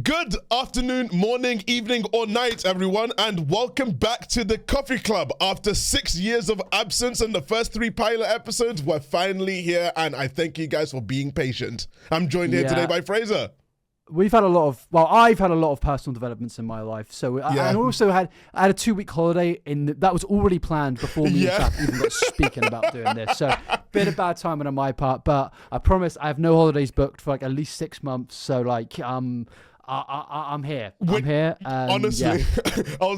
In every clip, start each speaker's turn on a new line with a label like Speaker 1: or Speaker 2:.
Speaker 1: Good afternoon, morning, evening, or night, everyone, and welcome back to the Coffee Club. After 6 years of absence and the first 3 pilot episodes, we're finally here, and I thank you guys for being patient. I'm joined here today by Fraser.
Speaker 2: I've had a lot of personal developments in my life. So I also had a 2-week holiday that was already planned before me and Thaf even got speaking about doing this. So bit of bad timing on my part, but I promise I have no holidays booked for like at least 6 months. So like I'm here. I'm here.
Speaker 1: Honestly,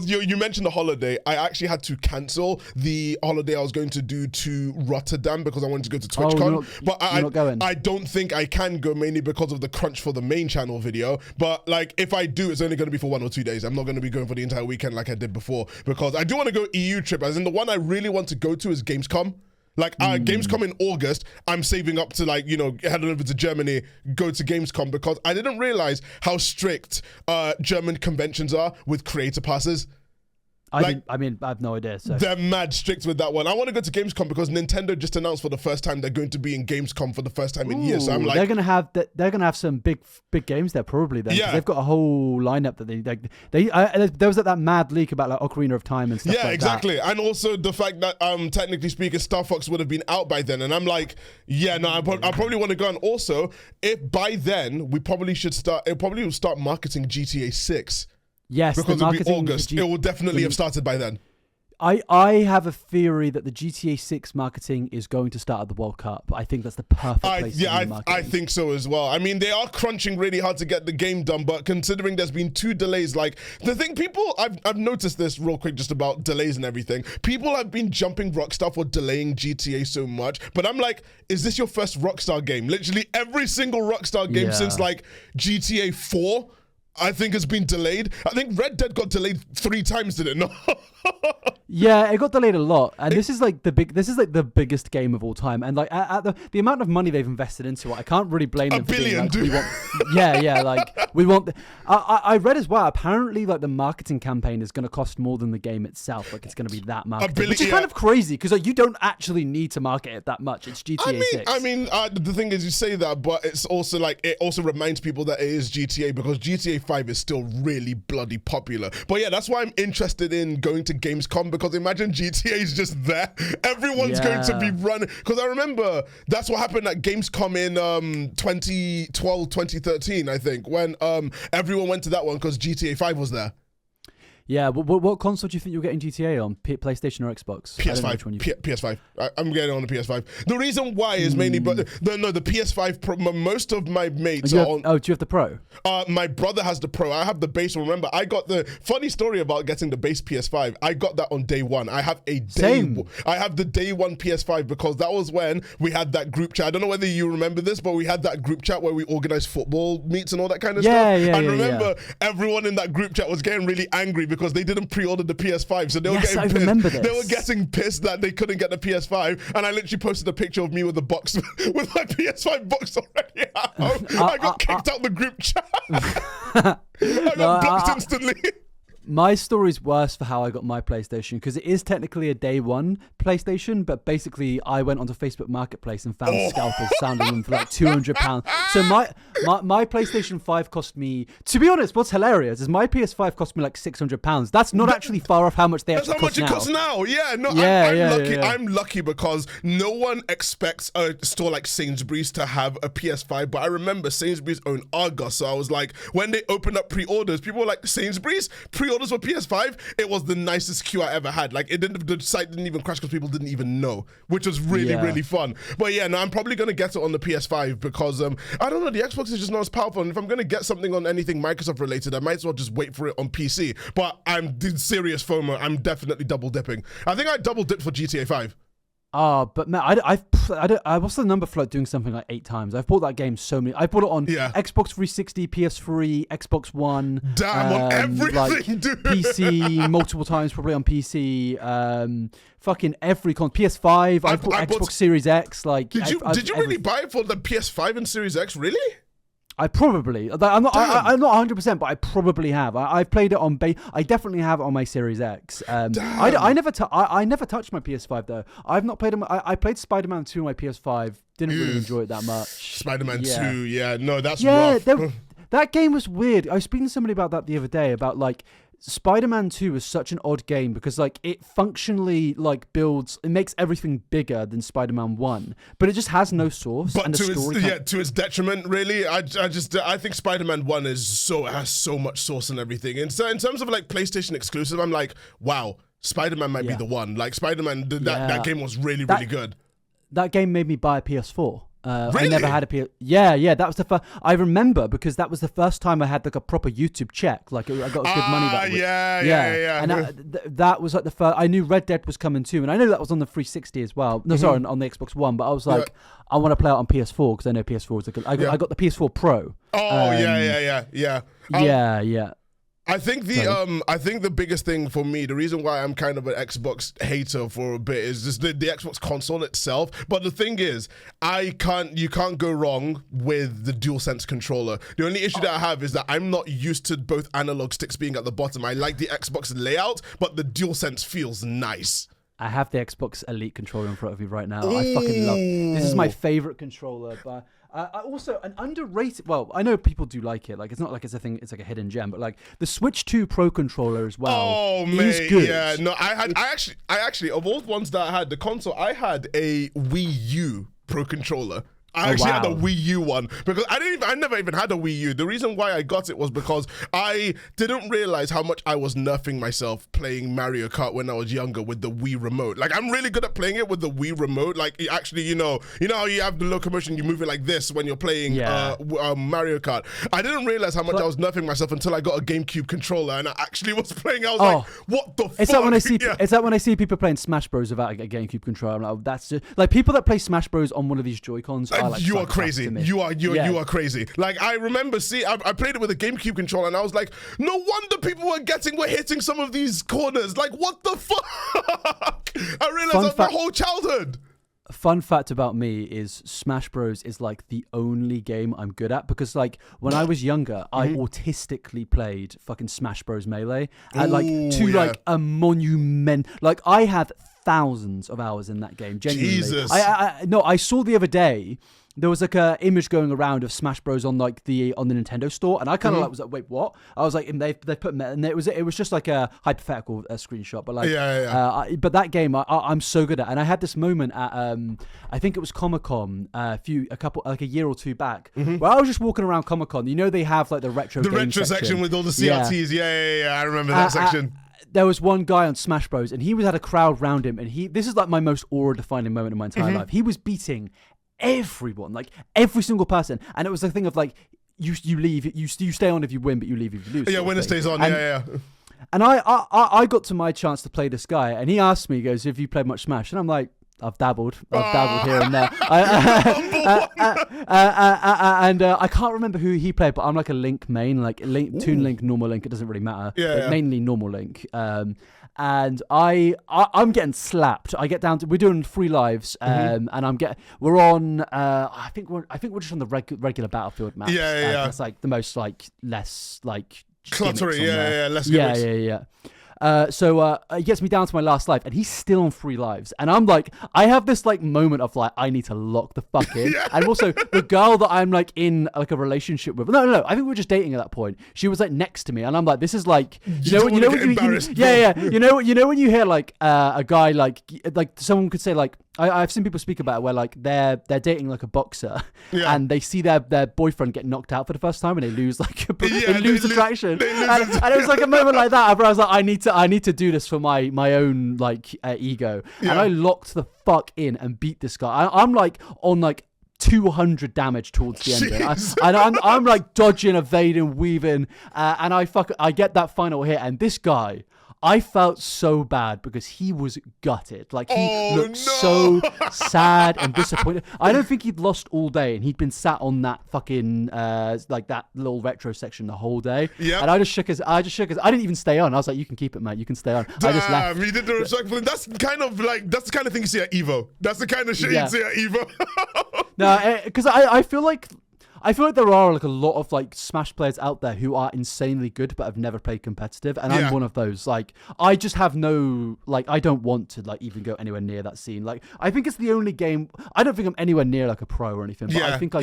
Speaker 1: you mentioned the holiday. I actually had to cancel the holiday I was going to do to Rotterdam because I wanted to go to TwitchCon. I don't think I can go, mainly because of the crunch for the main channel video. But like, if I do, it's only going to be for 1 or 2 days. I'm not going to be going for the entire weekend like I did before, because I do want to go EU trip. As in, the one I really want to go to is Gamescom. Like, Gamescom in August, I'm saving up to, like, head over to Germany, go to Gamescom, because I didn't realize how strict German conventions are with creator passes. I have no idea. So they're mad strict with that one. I want to go to Gamescom because Nintendo just announced for the first time they're going to be in Gamescom for the first time in years. So I'm like,
Speaker 2: they're gonna have some big games there probably. Then, they've got a whole lineup that there was that mad leak about like Ocarina of Time and stuff.
Speaker 1: Yeah, exactly. That. And also the fact that technically speaking, Star Fox would have been out by then, and I'm like, I probably want to go. And also, if by then we probably should start, it probably will start marketing GTA 6.
Speaker 2: Yes,
Speaker 1: because it'll be August. It will definitely have started by then.
Speaker 2: I have a theory that the GTA 6 marketing is going to start at the World Cup. I think that's the perfect place to do marketing.
Speaker 1: I think so as well. I mean, they are crunching really hard to get the game done, but considering there's been 2 delays, like the thing, I've noticed this real quick just about delays and everything. People have been jumping Rockstar for delaying GTA so much, but I'm like, is this your first Rockstar game? Literally every single Rockstar game since like GTA 4, I think, has been delayed. I think Red Dead got delayed 3 times, did it not?
Speaker 2: Yeah, it got delayed a lot, and this is like the biggest game of all time, and like at the amount of money they've invested into it, I can't really blame them. $1 billion, dude. I read as well. Apparently, like the marketing campaign is going to cost more than the game itself. Like it's going to be that marketing, which is kind of crazy because like you don't actually need to market it that much. It's GTA 6.
Speaker 1: I mean, the thing is, you say that, but it's also like it also reminds people that it is GTA, because GTA 5 is still really bloody popular. But yeah, that's why I'm interested in going to Gamescom, because imagine GTA is just there. Everyone's going to be running. Because I remember that's what happened at Gamescom in 2012, 2013, I think, when everyone went to that one because GTA 5 was there.
Speaker 2: Yeah, what console do you think you're getting GTA on? PlayStation or Xbox?
Speaker 1: PS5. PS5. I'm getting on the PS5. The reason why is mainly, but the PS5 Pro. Most of my mates are on.
Speaker 2: Oh, do you have the Pro?
Speaker 1: My brother has the Pro. I have the base. Remember, I got the funny story about getting the base PS5. I got that on day one. I have the day one PS5 because that was when we had that group chat. I don't know whether you remember this, but we had that group chat where we organized football meets and all that kind of stuff. And remember, everyone in that group chat was getting really angry because they didn't pre-order the PS5, so they were getting pissed.
Speaker 2: Remember this.
Speaker 1: They were getting pissed that they couldn't get the PS5, and I literally posted a picture of me with the box, with my PS5 box already at home. I got kicked out the group chat. I got blocked instantly.
Speaker 2: My story's worse for how I got my PlayStation, because it is technically a day one PlayStation, but basically I went onto Facebook Marketplace and found scalpers sounding them for like £200. So my PlayStation 5 cost me, to be honest, what's hilarious is my PS5 cost me like £600. That's not actually far off how much they actually cost now. That's how much it costs now. Yeah, no, I'm lucky because no one expects a store like Sainsbury's to have a PS5, but I remember Sainsbury's own Argos, so I was like, when they opened up pre-orders, people were like, Sainsbury's pre-orders for PS5, it was the nicest queue I ever had. Like, the site didn't even crash because people didn't even know, which was really fun. But yeah, no, I'm probably gonna get it on the PS5 because I don't know, the Xbox is just not as powerful, and if I'm gonna get something on anything Microsoft related, I might as well just wait for it on PC. But I'm serious FOMO. I'm definitely double dipping. I think I double dipped for GTA 5. But man, I what's the number for like doing something like 8 times? I've bought that game so many. I bought it on Xbox 360, PS3, Xbox One.
Speaker 1: Damn, on everything,
Speaker 2: like,
Speaker 1: dude.
Speaker 2: PC multiple times, probably on PC. Fucking every PS5. I bought Xbox Series X. Like, did you
Speaker 1: really buy it for the PS5 and Series X? Really?
Speaker 2: I probably. I'm not 100%, but I probably have. I've played it on I definitely have it on my Series X. I never touched my PS5 though. I've not played. I played Spider-Man 2 on my PS5. Didn't really enjoy it that much.
Speaker 1: Spider-Man 2, no, that's rough.
Speaker 2: That game was weird. I was speaking to somebody about that the other day, about like Spider-Man 2 is such an odd game because like it functionally like it makes everything bigger than Spider-Man 1, but it just has no source.
Speaker 1: But to its detriment, really. I think Spider-Man 1 has so much source and everything. And so in terms of like PlayStation exclusive, I'm like, wow, Spider-Man might be the one. Like Spider-Man, that game was really good.
Speaker 2: That game made me buy a PS4.
Speaker 1: Really?
Speaker 2: I never had a PS. Yeah. That was the first. I remember because that was the first time I had like a proper YouTube check. Like I got good money that week.
Speaker 1: Yeah.
Speaker 2: And that was like the first. I knew Red Dead was coming too, and I know that was on the 360 as well. No, sorry, on the Xbox One. But I was like, I want to play it on PS4 because I know PS4 is a good. I got the PS4 Pro.
Speaker 1: Oh yeah.
Speaker 2: Yeah.
Speaker 1: I think the biggest thing for me, the reason why I'm kind of an Xbox hater for a bit, is just the Xbox console itself. But the thing is, you can't go wrong with the DualSense controller. The only issue that I have is that I'm not used to both analog sticks being at the bottom. I like the Xbox layout, but the DualSense feels nice.
Speaker 2: I have the Xbox Elite controller in front of me right now. I fucking love it. This is my favorite controller, but also an underrated. Well, I know people do like it. Like it's not like it's a thing. It's like a hidden gem, but like the Switch 2 Pro controller as well.
Speaker 1: Oh
Speaker 2: is
Speaker 1: mate,
Speaker 2: good.
Speaker 1: yeah. No, I actually of all the ones that I had, the console, I had a Wii U Pro controller. I actually had a Wii U one because I never even had a Wii U. The reason why I got it was because I didn't realize how much I was nerfing myself playing Mario Kart when I was younger with the Wii remote. Like I'm really good at playing it with the Wii remote. Like it actually, you know how you have the locomotion, you move it like this when you're playing Mario Kart. I didn't realize how much I was nerfing myself until I got a GameCube controller and I actually was playing. I was like, what the fuck?
Speaker 2: It's like when I see people playing Smash Bros without a GameCube controller. I'm like, that's just like people that play Smash Bros on one of these Joy-Cons. Like
Speaker 1: you are crazy. You are crazy. Like I remember, I played it with a GameCube controller, and I was like, no wonder people were hitting some of these corners. Like what the fuck? I realized my whole childhood.
Speaker 2: Fun fact about me is Smash Bros is like the only game I'm good at because like when I was younger, I autistically played fucking Smash Bros Melee at like like a monument. Like I had thousands of hours in that game. Genuinely.
Speaker 1: Jesus.
Speaker 2: I saw the other day. There was like a image going around of Smash Bros on the Nintendo store, and I kind of was like, wait, what? I was like, and they put, and it was just like a hypothetical screenshot, but like, but that game I'm so good at, and I had this moment at I think it was Comic-Con a year or two back, where I was just walking around Comic-Con. You know they have like the retro
Speaker 1: section with all the CRTs. Yeah. I remember that section.
Speaker 2: There was one guy on Smash Bros, and he had a crowd around him, and this is like my most aura-defining moment in my entire life. He was beating everyone, like every single person, and it was a thing of like you leave, you stay on if you win, but you leave if you lose.
Speaker 1: Yeah, winner stays on.
Speaker 2: And I got to my chance to play this guy, and he asked me, he goes, "Have you played much Smash?" And I'm like, I've dabbled here and there. And I can't remember who he played, but I'm like a Link main, like Toon Link, normal Link. It doesn't really matter. Mainly normal Link. And I'm getting slapped. I get down to, we're doing 3 lives, and we're on. I think we're just on the regular Battlefield map. That's like the most like less like
Speaker 1: cluttery. Less
Speaker 2: gimmicks. Yeah. So he gets me down to my last life, and he's still on 3 lives, and I'm like, I have this like moment of like, I need to lock the fuck in. And also the girl that I'm like in like a relationship with, no, I think we were just dating at that point. She was like next to me, and I'm like, this is like, you know when you hear like a guy like someone could say like, I've seen people speak about it where like they're dating like a boxer, and they see their boyfriend get knocked out for the first time, and they lose like attraction. And it was like a moment like that where I was like, I need to do this for my own like ego, and I locked the fuck in and beat this guy. I'm like on like 200 damage towards the end, and I'm like dodging, evading, weaving, and I get that final hit, and this guy, I felt so bad because he was gutted. Like he looked so sad and disappointed. I don't think he'd lost all day, and he'd been sat on that fucking like that little retro section the whole day. Yeah. And I just shook his. I didn't even stay on. I was like, "You can keep it, mate. You can stay on."
Speaker 1: Damn,
Speaker 2: I just left.
Speaker 1: He did the respectful. That's the kind of thing you see at Evo. That's the kind of shit you see at Evo.
Speaker 2: No, because I feel like I feel like there are like a lot of like Smash players out there who are insanely good but have never played competitive, and I'm one of those. Like, I just have no, like, I don't want to like even go anywhere near that scene. Like, I think it's the only game. I don't think I'm anywhere near like a pro or anything, but I think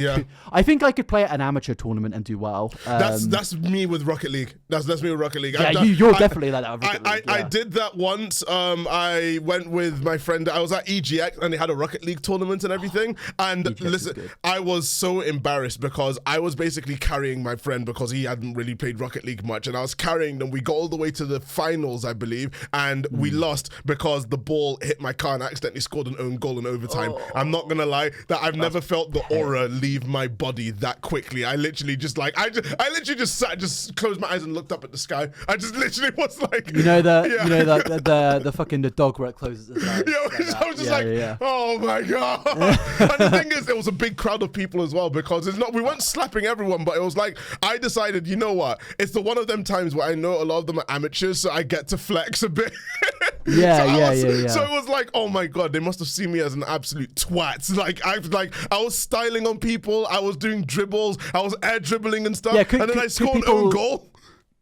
Speaker 2: I could play at an amateur tournament and do well.
Speaker 1: That's me with Rocket League. That's me with Rocket League.
Speaker 2: Yeah, you're definitely like that with Rocket League.
Speaker 1: I did that once. I went with my friend. I was at EGX and they had a Rocket League tournament and everything. And listen, I was so embarrassed because I was basically carrying my friend because he hadn't really played Rocket League much, and I was carrying them. We got all the way to the finals, I believe, and we lost because the ball hit my car and I accidentally scored an own goal in overtime. I'm not gonna lie, that I've never felt the aura leave my body that quickly. I literally just like I literally just sat, just closed my eyes and looked up at the sky. I just literally was like,
Speaker 2: the fucking the dog where it closes its eyes.
Speaker 1: I was just oh my god. And the thing is, there was a big crowd of people as well, because we weren't slapping everyone, but it was like, I decided, you know what, it's the one of them times where I know a lot of them are amateurs, so I get to flex a bit. So it was like, oh my god, they must have seen me as an absolute twat. I was styling on people, I was doing dribbles, I was air dribbling and stuff, and then I scored an own goal.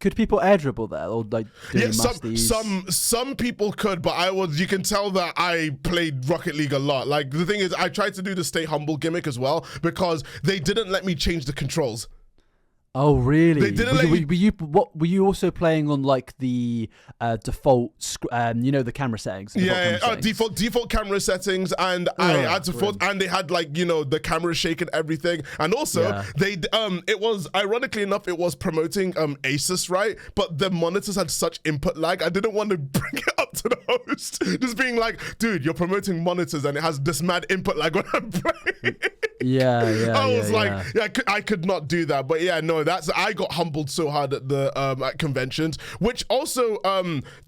Speaker 2: Could people air dribble there, or like
Speaker 1: some people could, but you can tell that I played Rocket League a lot. Like, the thing is, I tried to do the stay humble gimmick as well because they didn't let me change the controls.
Speaker 2: Oh really?
Speaker 1: They didn't
Speaker 2: were you also playing on like the default the camera settings?
Speaker 1: Default camera settings, and I had to and they had like the camera shake and everything, and also it was, ironically enough, it was promoting Asus, right? But the monitors had such input lag, I didn't want to bring it up to the host, just being like, dude, you're promoting monitors and it has this mad input lag when I'm playing. I could not do that. But I got humbled so hard at the at conventions, which also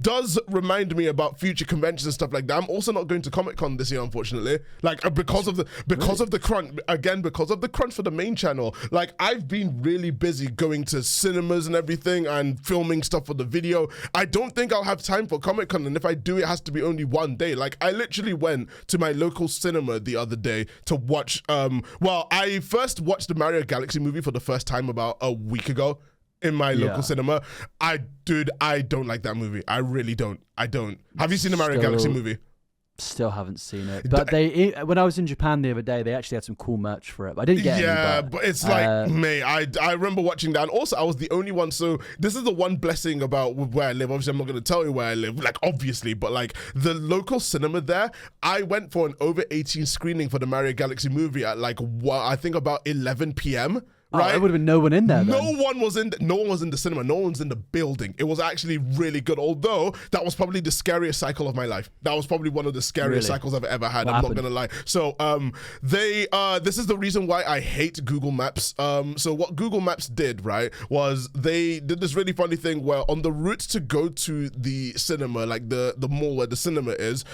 Speaker 1: does remind me about future conventions and stuff like that. I'm also not going to Comic-Con this year, unfortunately, like because of the crunch for the main channel. Like, I've been really busy going to cinemas and everything and filming stuff for the video. I don't think I'll have time for Comic-Con, and if I do, it has to be only one day. Like, I literally went to my local cinema the other day to watch I first watched the Mario Galaxy movie for the first time about a week ago in my local cinema. I don't like that movie. I really don't. I don't. Have you seen the Mario Galaxy movie?
Speaker 2: Still haven't seen it, but when I was in Japan the other day, they actually had some cool merch for it. I didn't get any,
Speaker 1: but it's like, mate, I remember watching that, and also I was the only one. So this is the one blessing about where I live. Obviously, I'm not going to tell you where I live, like, obviously, but like the local cinema there, I went for an over 18 screening for the Mario Galaxy movie at like I think about 11 p.m. Right?
Speaker 2: There would have been no one in there.
Speaker 1: No one was in the cinema. No one's in the building. It was actually really good. Although that was probably the scariest cycle of my life. That was probably one of the scariest cycles I've ever had. I'm not gonna lie. So this is the reason why I hate Google Maps. So what Google Maps did, right, was they did this really funny thing where on the route to go to the cinema, like the mall where the cinema is,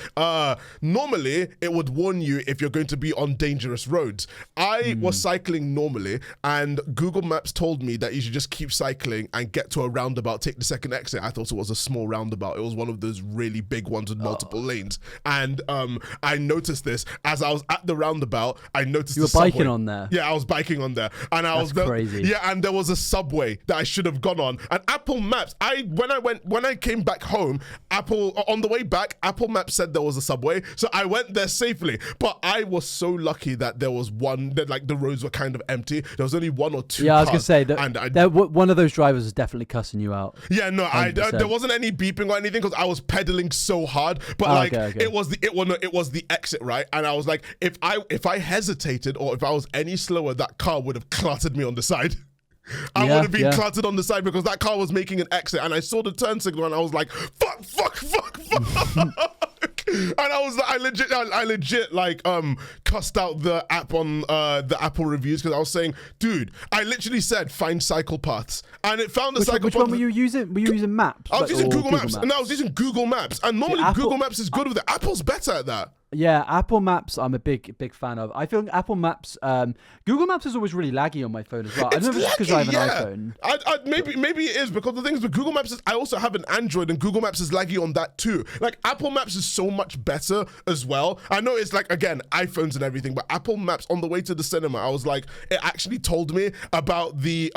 Speaker 1: normally it would warn you if you're going to be on dangerous roads. I was cycling normally, and Google Maps told me that you should just keep cycling and get to a roundabout, take the second exit. I thought it was a small roundabout. It was one of those really big ones with multiple lanes. And I noticed this as I was at the roundabout. I noticed
Speaker 2: you were biking on there.
Speaker 1: Yeah, I was biking on there, and
Speaker 2: That's crazy.
Speaker 1: Yeah, and there was a subway that I should have gone on. And Apple Maps, when I came back home, on the way back, Apple Maps said there was a subway, so I went there safely. But I was so lucky that there was one that, like, the roads were kind of empty. There was only one or two.
Speaker 2: Yeah, I was gonna say that one of those drivers is definitely cussing you out.
Speaker 1: Yeah, no, there wasn't any beeping or anything because I was pedaling so hard. But it was the exit, right? And I was like, if I hesitated or if I was any slower, that car would have cluttered me on the side. I would have been cluttered on the side because that car was making an exit, and I saw the turn signal, and I was like, fuck. And I legit like cussed out the app on the Apple reviews because I was saying, dude, I literally said find cycle paths, and it found the cycle path.
Speaker 2: Which one were you using? Were you using Maps?
Speaker 1: I was using Google Maps, and I was using Google Maps, and normally Google Maps is good with it. Apple's better at that.
Speaker 2: Yeah, Apple Maps I'm a big fan of. I feel Apple Maps, Google Maps is always really laggy on my phone as well. I don't know if it's because I have an iPhone.
Speaker 1: Maybe it is, because the thing is with Google Maps is I also have an Android and Google Maps is laggy on that too. Like Apple Maps is so much better as well. I know it's like, again, iPhones and everything, but Apple Maps on the way to the cinema, I was like, it actually told me about the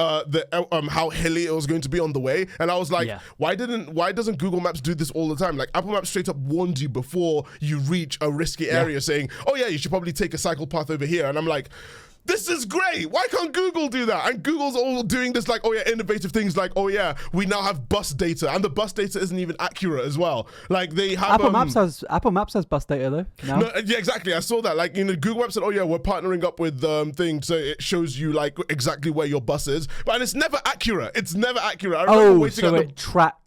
Speaker 1: how hilly it was going to be on the way, and I was like, why doesn't Google Maps do this all the time? Like Apple Maps straight up warned you before you reach a risky area, saying, oh yeah, you should probably take a cycle path over here. And I'm like, this is great. Why can't Google do that? And Google's all doing this like, oh yeah, innovative things like, oh yeah, we now have bus data, and the bus data isn't even accurate as well. Like they have
Speaker 2: Apple Maps has bus data though. Now.
Speaker 1: No, yeah, exactly. I saw that. Like, Google Maps said, oh yeah, we're partnering up with things, so it shows you like exactly where your bus is, but it's never accurate. It's never accurate. I remember waiting
Speaker 2: so it tracks.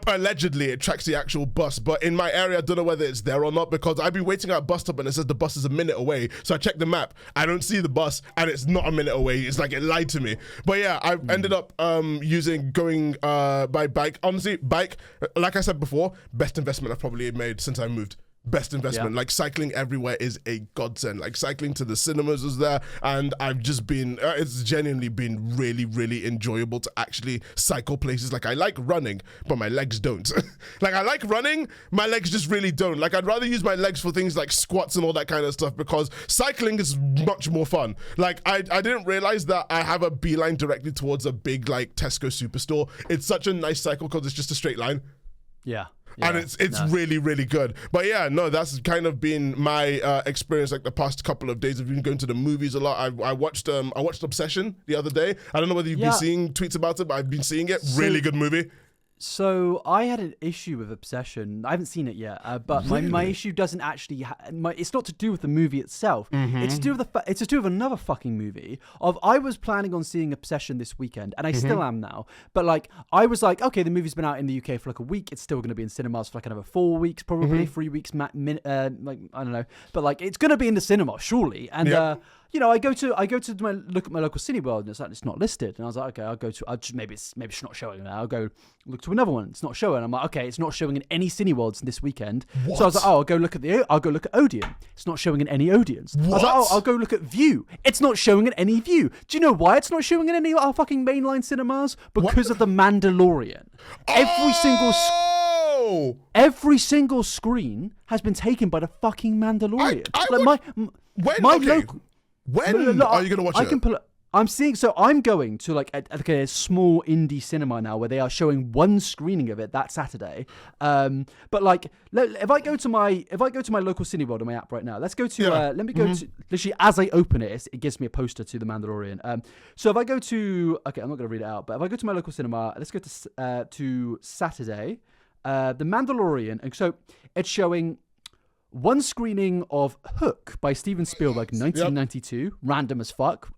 Speaker 1: Allegedly it tracks the actual bus, but in my area I don't know whether it's there or not, because I've been waiting at a bus stop and it says the bus is a minute away, so I check the map, I don't see the bus and it's not a minute away. It's like it lied to me. But yeah, I ended up going by bike. Honestly, bike, like I said before, best investment I've probably made since I moved. Best investment. Like cycling everywhere is a godsend. Like cycling to the cinemas is there, and I've just been it's genuinely been really, really enjoyable to actually cycle places. Like I like running, but my legs don't. Like I like running, my legs just really don't. Like I'd rather use my legs for things like squats and all that kind of stuff, because cycling is much more fun. Like I didn't realize that I have a beeline directly towards a big like Tesco superstore. It's such a nice cycle because it's just a straight line.
Speaker 2: Yeah,
Speaker 1: and it's really, really good. But yeah, no, that's kind of been my experience like the past couple of days. I've been going to the movies a lot. I watched Obsession the other day. I don't know whether you've been seeing tweets about it, but I've been seeing it. Really good movie.
Speaker 2: So I had an issue with Obsession. I haven't seen it yet, but my issue doesn't actually. It's not to do with the movie itself. Mm-hmm. It's to do with it's to do with another fucking movie. I was planning on seeing Obsession this weekend, and I still am now. But like, I was like, okay, the movie's been out in the UK for like a week. It's still going to be in cinemas for like another 4 weeks, probably 3 weeks. Like I don't know, but like it's going to be in the cinema surely. And I go to look at my local Cineworld, and it's not listed. And I was like, okay, maybe it's not showing now. I'll go look to another one. It's not showing. I'm like, okay, it's not showing in any Cineworlds this weekend. What? So I was like, oh, I'll go look at Odeon. It's not showing in any Odeons. What? I was like, oh, I'll go look at View. It's not showing in any View. Do you know why it's not showing in any of our fucking mainline cinemas? Because of The Mandalorian. Every single screen has been taken by the fucking Mandalorian.
Speaker 1: When are you going to watch it?
Speaker 2: I can pull it. I'm going to like a small indie cinema now where they are showing one screening of it that Saturday. But like, if I go to my local Cineworld on my app right now, let's go to let me go to literally as I open it, it gives me a poster to The Mandalorian. So if I go to I'm not going to read it out, but if I go to my local cinema, let's go to Saturday, The Mandalorian, and so it's showing one screening of Hook by Steven Spielberg, 1992, random as fuck.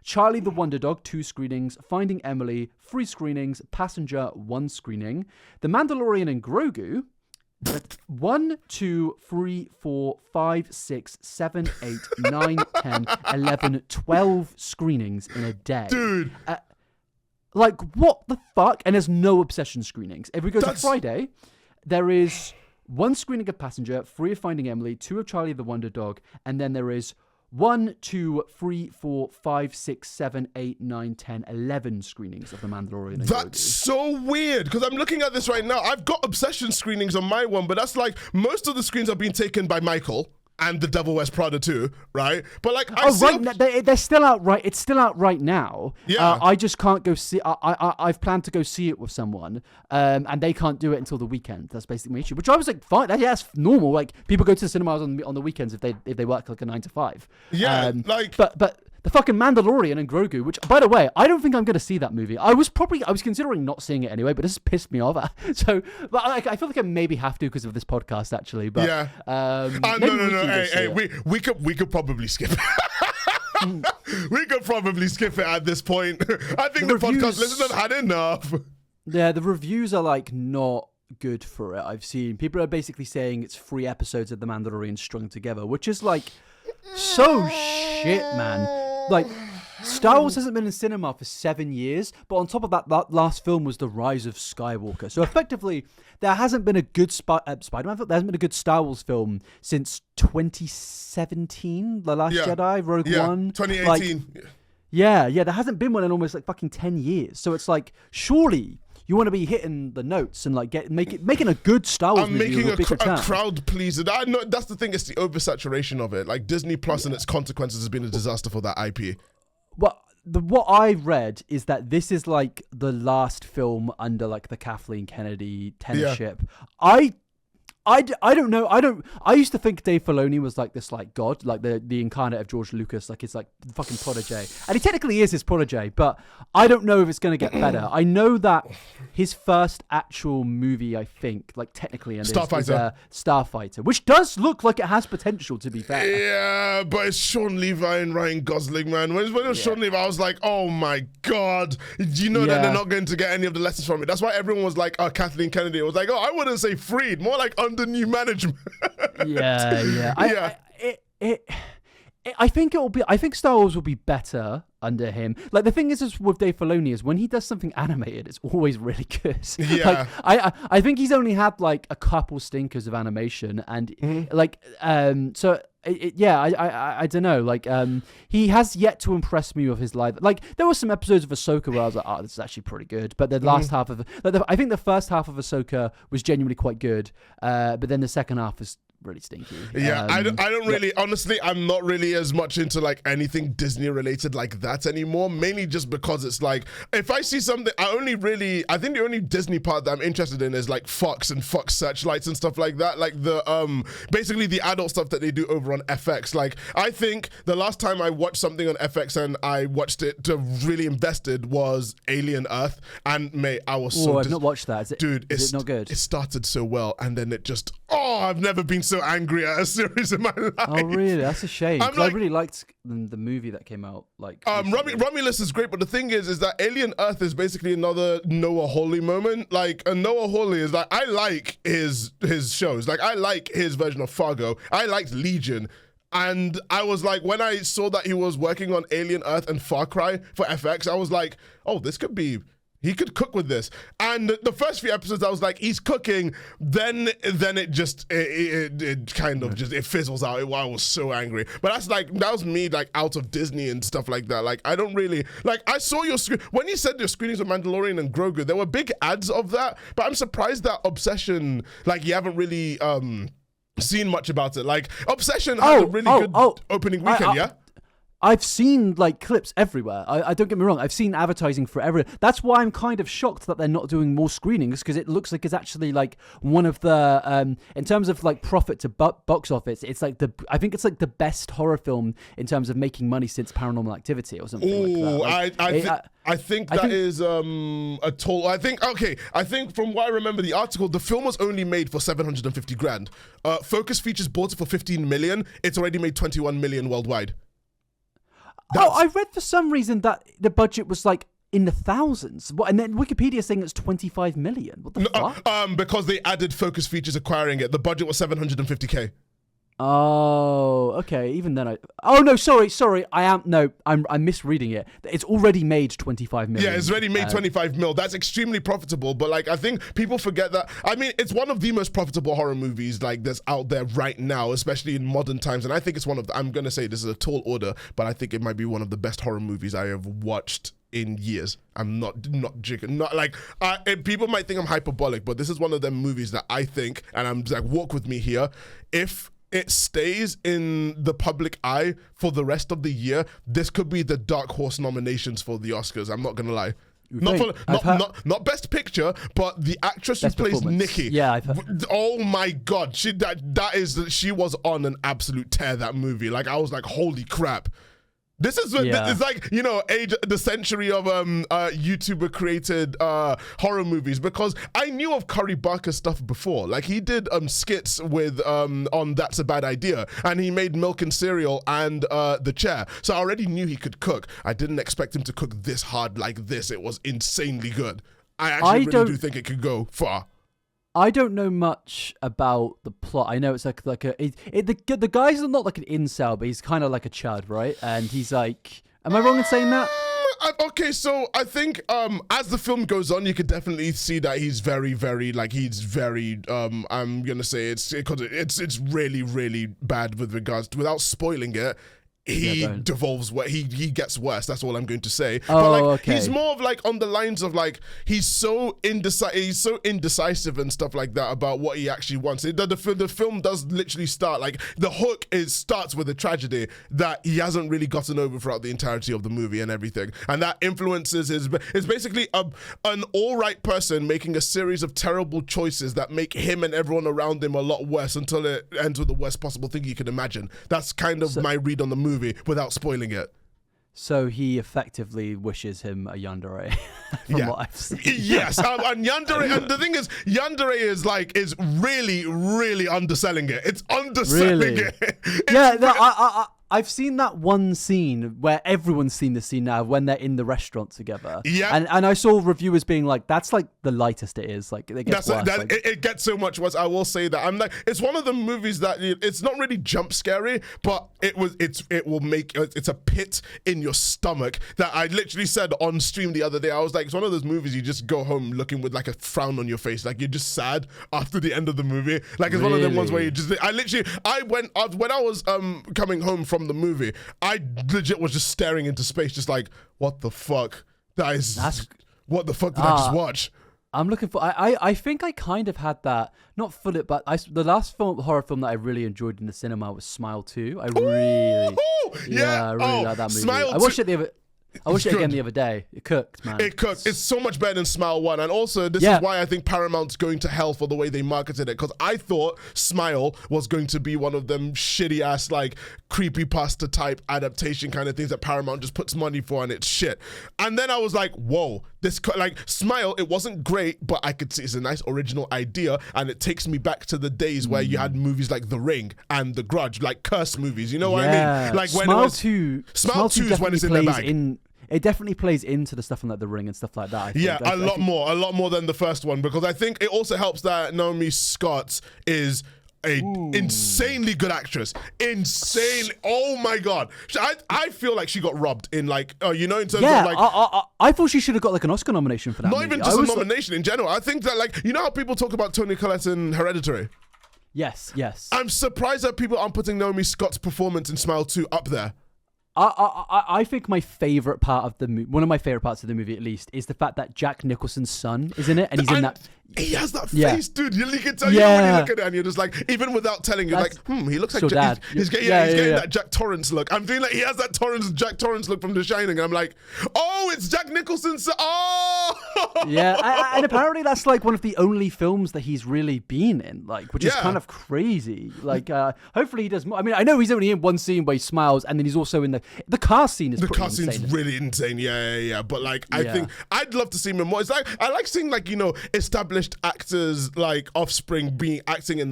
Speaker 2: Charlie the Wonder Dog, 2 screenings. Finding Emily, 3 screenings. Passenger, 1 screening. The Mandalorian and Grogu, 1, 2, 3, 4, 5, 6, 7, 8, 9, 10, 11, 12 screenings in a day.
Speaker 1: Dude.
Speaker 2: Like, what the fuck? And there's no Obsession screenings. If we go to Friday, there is 1 screening of Passenger, 3 of Finding Emily, 2 of Charlie the Wonder Dog, and then there is 1, 2, 3, 4, 5, 6, 7, 8, 9, 10, 11 screenings of The Mandalorian.
Speaker 1: That's so weird, because I'm looking at this right now. I've got Obsession screenings on my one, but that's like most of the screens are being taken by Michael and The Devil Wears Prada too, right? But like,
Speaker 2: they're still out, right? It's still out right now.
Speaker 1: Yeah.
Speaker 2: I just can't go see. I've planned to go see it with someone, and they can't do it until the weekend. That's basically my issue. Which I was like, fine, that's normal. Like people go to the cinemas on the weekends if they work like a 9 to 5.
Speaker 1: Yeah,
Speaker 2: but the fucking Mandalorian and Grogu, which, by the way, I don't think I'm going to see that movie. I was considering not seeing it anyway, but this has pissed me off. So, but I feel like I maybe have to because of this podcast, actually. But
Speaker 1: yeah. No. Hey, we could probably skip it. We could probably skip it at this point. I think the podcast listeners had enough.
Speaker 2: Yeah, the reviews are like not good for it. I've seen people are basically saying it's 3 episodes of The Mandalorian strung together, which is like so shit, man. Like, Star Wars hasn't been in cinema for 7 years, but on top of that, that last film was The Rise of Skywalker. So effectively, there hasn't been a good Spider-Man film. There hasn't been a good Star Wars film since 2017, The Last Jedi, Rogue One.
Speaker 1: 2018.
Speaker 2: There hasn't been one in almost like fucking 10 years. So it's like, surely you want to be hitting the notes and like making a good Star Wars movie.
Speaker 1: I'm making a crowd pleaser. I know that's the thing. It's the oversaturation of it. Like Disney Plus and its consequences has been a disaster for that IP.
Speaker 2: Well, what I read is that this is like the last film under like the Kathleen Kennedy tenureship. I don't know. I used to think Dave Filoni was like this like god, like the incarnate of George Lucas, like his like fucking protege. And he technically is his protege, but I don't know if it's going to get better. I know that his first actual movie, I think, like technically, is Starfighter, which does look like it has potential to be better.
Speaker 1: Yeah, but it's Sean Levi and Ryan Gosling, man. When it was Sean Levi, I was like, oh my God. Do you know that they're not going to get any of the lessons from it? That's why everyone was like, oh, Kathleen Kennedy. It was like, oh, I wouldn't say freed, more like under new management.
Speaker 2: I think Star Wars will be better under him. Like the thing is with Dave Filoni is when he does something animated, it's always really good.
Speaker 1: Yeah.
Speaker 2: Like I think he's only had like a couple stinkers of animation, and I don't know. Like he has yet to impress me with his live. Like there were some episodes of Ahsoka where I was like, oh, this is actually pretty good. But the last half of I think the first half of Ahsoka was genuinely quite good. But then the second half is really stinky.
Speaker 1: Yeah, I don't really, honestly, I'm not really as much into like anything Disney related like that anymore, mainly just because it's like, if I see something, I think the only Disney part that I'm interested in is like Fox and Fox Searchlights and stuff like that, like the, basically the adult stuff that they do over on FX. Like, I think the last time I watched something on FX and I watched it to really invested was Alien Earth, and mate, I was so...
Speaker 2: I've not watched that. Is it not good?
Speaker 1: It started so well, and then it just, I've never been so angry at a series in my life.
Speaker 2: Oh, really? That's a shame. I really liked the movie that came out. Like,
Speaker 1: Romulus is great, but the thing is that Alien Earth is basically another Noah Hawley moment. Like, Noah Hawley is like, I like his shows. Like, I like his version of Fargo. I liked Legion. And I was like, when I saw that he was working on Alien Earth and Far Cry for FX, I was like, oh, this could be... He could cook with this. And the first few episodes, I was like, he's cooking. Then it just, it kind of just, it fizzles out. I was so angry. But that was me like out of Disney and stuff like that. Like, I don't really, like, I saw when you said your screenings of Mandalorian and Grogu, there were big ads of that. But I'm surprised that Obsession, like, you haven't really seen much about it. Like, Obsession had a really good opening weekend, yeah?
Speaker 2: I've seen like clips everywhere. I don't get me wrong. I've seen advertising for everywhere. That's why I'm kind of shocked that they're not doing more screenings, because it looks like it's actually like one of the in terms of like profit to box office. It's like I think it's like the best horror film in terms of making money since Paranormal Activity or something like that.
Speaker 1: I think that is a total. I think from what I remember the article, the film was only made for $750,000. Focus Features bought it for $15 million. It's already made $21 million worldwide.
Speaker 2: I read for some reason that the budget was like in the thousands. And then Wikipedia saying it's 25 million. What the fuck?
Speaker 1: Because they added Focus Features acquiring it. The budget was $750K.
Speaker 2: Oh, okay. Even then, sorry. I'm misreading it. It's already made 25 million.
Speaker 1: Yeah, it's already made 25 mil. That's extremely profitable. But like, I think people forget that. I mean, it's one of the most profitable horror movies like that's out there right now, especially in modern times. And I think it's one of I'm gonna say this is a tall order, but I think it might be one of the best horror movies I have watched in years. I'm not jigging. Not like people might think I'm hyperbolic, but this is one of them movies that I think, and I'm like, walk with me here. If it stays in the public eye for the rest of the year, this could be the dark horse nominations for the Oscars. I'm not gonna lie. Not best picture, but the actress who plays Nikki.
Speaker 2: Yeah, I've heard.
Speaker 1: Oh my God, she was on an absolute tear, that movie. Like, I was like, holy crap. This is it's like, age the century of YouTuber created horror movies, because I knew of Cory Barker's stuff before. Like, he did skits with on That's a Bad Idea, and he made Milk and Cereal and The Chair. So I already knew he could cook. I didn't expect him to cook this hard like this. It was insanely good. I actually really do think it could go far.
Speaker 2: I don't know much about the plot. I know it's the guy's not like an incel, but he's kind of like a chud, right? And he's like, Am I wrong in saying that?
Speaker 1: Okay, so I think as the film goes on, you could definitely see that he's very, very I'm gonna say it's really, really bad with regards to, without spoiling it. He devolves where he gets worse. That's all I'm going to say. He's more of like on the lines of like he's so indecisive and stuff like that about what he actually wants. The film does literally start like the hook starts with a tragedy that he hasn't really gotten over throughout the entirety of the movie and everything, and that influences his. It's basically an all right person making a series of terrible choices that make him and everyone around him a lot worse until it ends with the worst possible thing you can imagine. That's kind of my read on the movie without spoiling it.
Speaker 2: So he effectively wishes him a yandere, from what I've seen.
Speaker 1: Yes, and yandere, and the thing is, yandere is really, really underselling it. It's underselling it.
Speaker 2: I've seen that one scene where everyone's seen the scene now when they're in the restaurant together. Yeah. And I saw reviewers being like, that's like the lightest it is. Like it gets worse.
Speaker 1: It gets so much worse. I will say that. I'm like, it's one of the movies that it's not really jump scary, but it's a pit in your stomach that I literally said on stream the other day. I was like, it's one of those movies you just go home looking with like a frown on your face. Like you're just sad after the end of the movie. Like it's one of them ones where you just, when I was coming home from the movie, I legit was just staring into space, just like, what the fuck? What the fuck did I just watch?
Speaker 2: I'm looking for. I think I kind of had that, not fully, but the last horror film that I really enjoyed in the cinema was Smile 2. I really like that movie.
Speaker 1: Smile
Speaker 2: I watched it again the other day. It cooked, man.
Speaker 1: It cooked. It's so much better than Smile 1. And also, this is why I think Paramount's going to hell for the way they marketed it. Because I thought Smile was going to be one of them shitty-ass, like, creepypasta type adaptation kind of things that Paramount just puts money for, and it's shit. And then I was like, whoa. Smile, it wasn't great, but I could see it's a nice original idea, and it takes me back to to where you had movies like The Ring and The Grudge, like curse movies, you know what I mean? Like when
Speaker 2: Smile 2
Speaker 1: is when it's in the bag.
Speaker 2: It definitely plays into the stuff on like The Ring and stuff like that. I think.
Speaker 1: A lot more than the first one, because I think it also helps that Naomi Scott is an insanely good actress. Insane. Oh my God. I feel like she got robbed in in terms of like.
Speaker 2: I thought she should have got like an Oscar nomination for that.
Speaker 1: Not even just a nomination in general. I think that how people talk about Toni Collette in Hereditary?
Speaker 2: Yes.
Speaker 1: I'm surprised that people aren't putting Naomi Scott's performance in Smile 2 up there.
Speaker 2: I think my favorite part of the movie, one of my favorite parts of the movie at least, is the fact that Jack Nicholson's son is in it, and he's in that.
Speaker 1: He has that face, dude. You can tell when you look at it, and you're just like, even without telling, you're like, he looks like Jack. He's getting that Jack Torrance look. I'm feeling like he has that Jack Torrance look from The Shining, and I'm like, oh, it's Jack Nicholson's son. Oh!
Speaker 2: Yeah, and apparently that's like one of the only films that he's really been in, which is kind of crazy. Hopefully he does more. I mean, I know he's only in one scene where he smiles, and then he's also in the car scene. The car scene's
Speaker 1: really insane. Yeah. But I think I'd love to see him more. It's like I like seeing established actors like Offspring acting in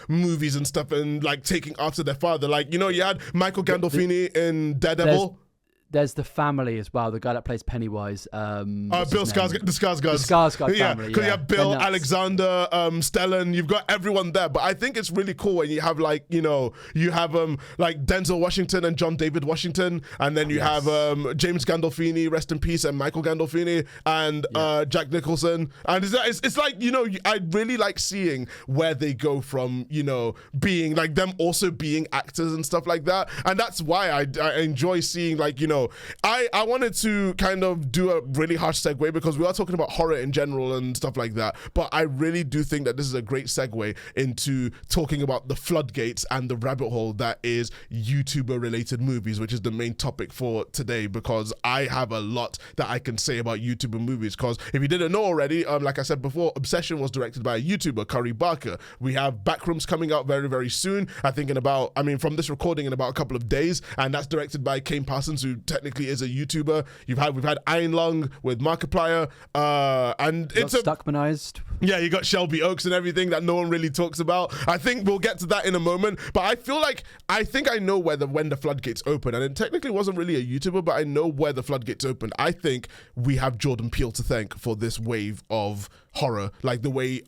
Speaker 1: movies and stuff, and taking after their father. You had Michael Gandolfini in Daredevil.
Speaker 2: There's the family as well. The guy that plays Pennywise.
Speaker 1: Bill Skarsgård. The
Speaker 2: Skarsgård family.
Speaker 1: Because you have Bill, Alexander, Stellan. You've got everyone there. But I think it's really cool when you have you have Denzel Washington and John David Washington, and then you have James Gandolfini, rest in peace, and Michael Gandolfini, and Jack Nicholson. And it's I really like seeing where they go from being them also being actors and stuff like that. And that's why I enjoy seeing I wanted to kind of do a really harsh segue, because we are talking about horror in general and stuff like that, but I really do think that this is a great segue into talking about the floodgates and the rabbit hole that is YouTuber related movies, which is the main topic for today, because I have a lot that I can say about YouTuber movies. Because if you didn't know already, like I said before, Obsession was directed by a YouTuber, Curry Barker. We have Backrooms coming out very, very soon. I think from this recording in about a couple of days, and that's directed by Kane Parsons, who technically is a YouTuber. We've had Iron Lung with Markiplier, and it's
Speaker 2: Stuckmanized
Speaker 1: Yeah, you got Shelby Oaks and everything that no one really talks about. I think we'll get to that in a moment. But I feel like I think I know when the floodgates open, and it technically wasn't really a YouTuber, but I know where the floodgates opened. I think we have Jordan Peele to thank for this wave of horror, like the way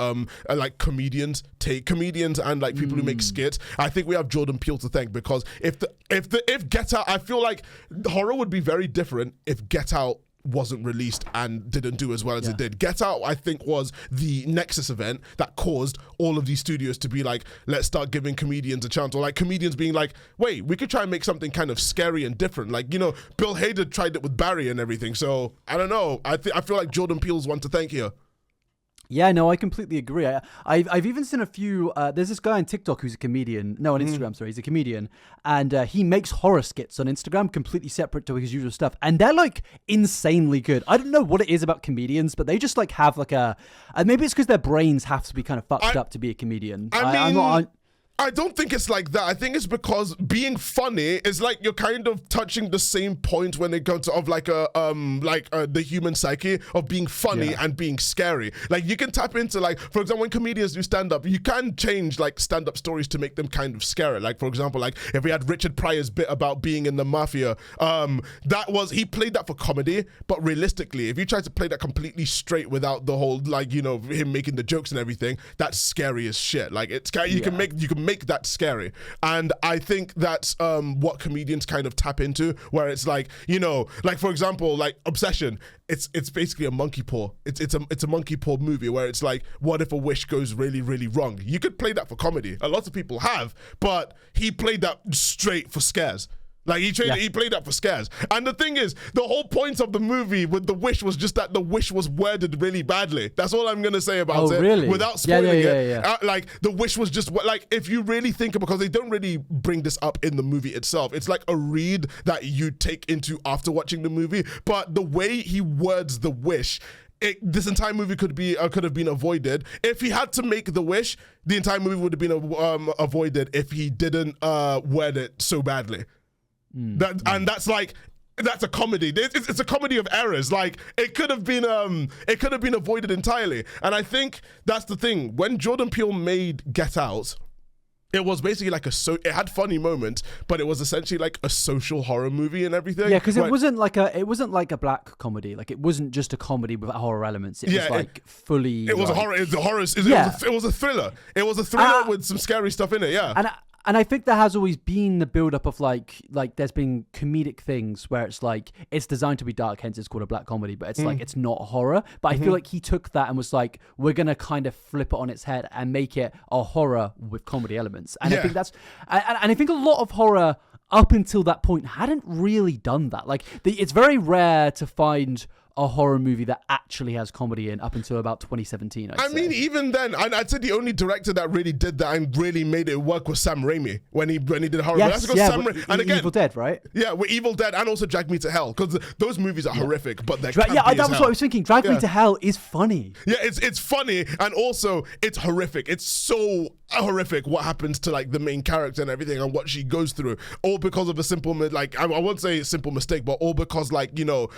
Speaker 1: like comedians and like people who make skits. I think we have Jordan Peele to thank, because if Get Out, I feel like horror would be very different if Get Out wasn't released and didn't do as well as it did. Get Out, I think, was the nexus event that caused all of these studios to be like, let's start giving comedians a chance, or like comedians being like, wait, we could try and make something kind of scary and different. Like, you know, Bill Hader tried it with Barry and everything. So I don't know. I feel like Jordan Peele's one to thank here.
Speaker 2: Yeah, no, I completely agree. I've even seen a few. There's this guy on TikTok who's a comedian. No, on Instagram, sorry, he's a comedian, and he makes horror skits on Instagram, completely separate to his usual stuff, and they're like insanely good. I don't know what it is about comedians, but they just like have like maybe it's because their brains have to be kind of fucked up to be a comedian.
Speaker 1: I don't think it's like that. I think it's because being funny is like you're kind of touching the same point when it comes to the human psyche of being funny and being scary. Like you can tap into, like, for example, when comedians do stand up, you can change like stand up stories to make them kind of scary. Like, for example, like if we had Richard Pryor's bit about being in the mafia, he played that for comedy, but realistically, if you try to play that completely straight without the whole, like, you know, him making the jokes and everything, that's scary as shit. Like it's scary. You can make that scary, and I think that's what comedians kind of tap into, where it's like, you know, like for example, like Obsession, it's basically a monkey paw. It's a monkey paw movie where it's like, what if a wish goes really, really wrong? You could play that for comedy. A lot of people have, but he played that straight for scares. Like he played that for scares. And the thing is, the whole point of the movie with the wish was just that the wish was worded really badly. That's all I'm gonna say about it.
Speaker 2: Really?
Speaker 1: Without spoiling it. Like the wish was just like, if you really think about, because they don't really bring this up in the movie itself. It's like a read that you take into after watching the movie. But the way he words the wish, this entire movie could have been avoided. If he had to make the wish, the entire movie would have been avoided if he didn't word it so badly. That's a comedy. It's a comedy of errors. Like it could have been avoided entirely. And I think that's the thing. When Jordan Peele made Get Out, it was basically like it had funny moments, but it was essentially like a social horror movie and everything.
Speaker 2: Yeah, because it wasn't like a black comedy. Like it wasn't just a comedy with horror elements. It was like fully.
Speaker 1: It was
Speaker 2: like,
Speaker 1: a horror. It was a thriller. It was a thriller with some scary stuff in it. Yeah.
Speaker 2: And I think there has always been the build-up of like there's been comedic things where it's like it's designed to be dark, hence it's called a black comedy, but it's like it's not horror. But I feel like he took that and was like, we're gonna kind of flip it on its head and make it a horror with comedy elements. And I think that's and I think a lot of horror up until that point hadn't really done that. Like it's very rare to find a horror movie that actually has comedy in up until about 2017. I mean,
Speaker 1: even then, I'd say the only director that really did that and really made it work was Sam Raimi when he did horror.
Speaker 2: Yes, and again, Evil Dead, right?
Speaker 1: Yeah, with Evil Dead and also Drag Me to Hell, because those movies are horrific, but they're
Speaker 2: that was what I was thinking. Drag Me to Hell is funny.
Speaker 1: Yeah, it's funny, and also it's horrific. It's so horrific what happens to like the main character and everything and what she goes through, all because of a simple I won't say simple mistake, but all because, like, you know,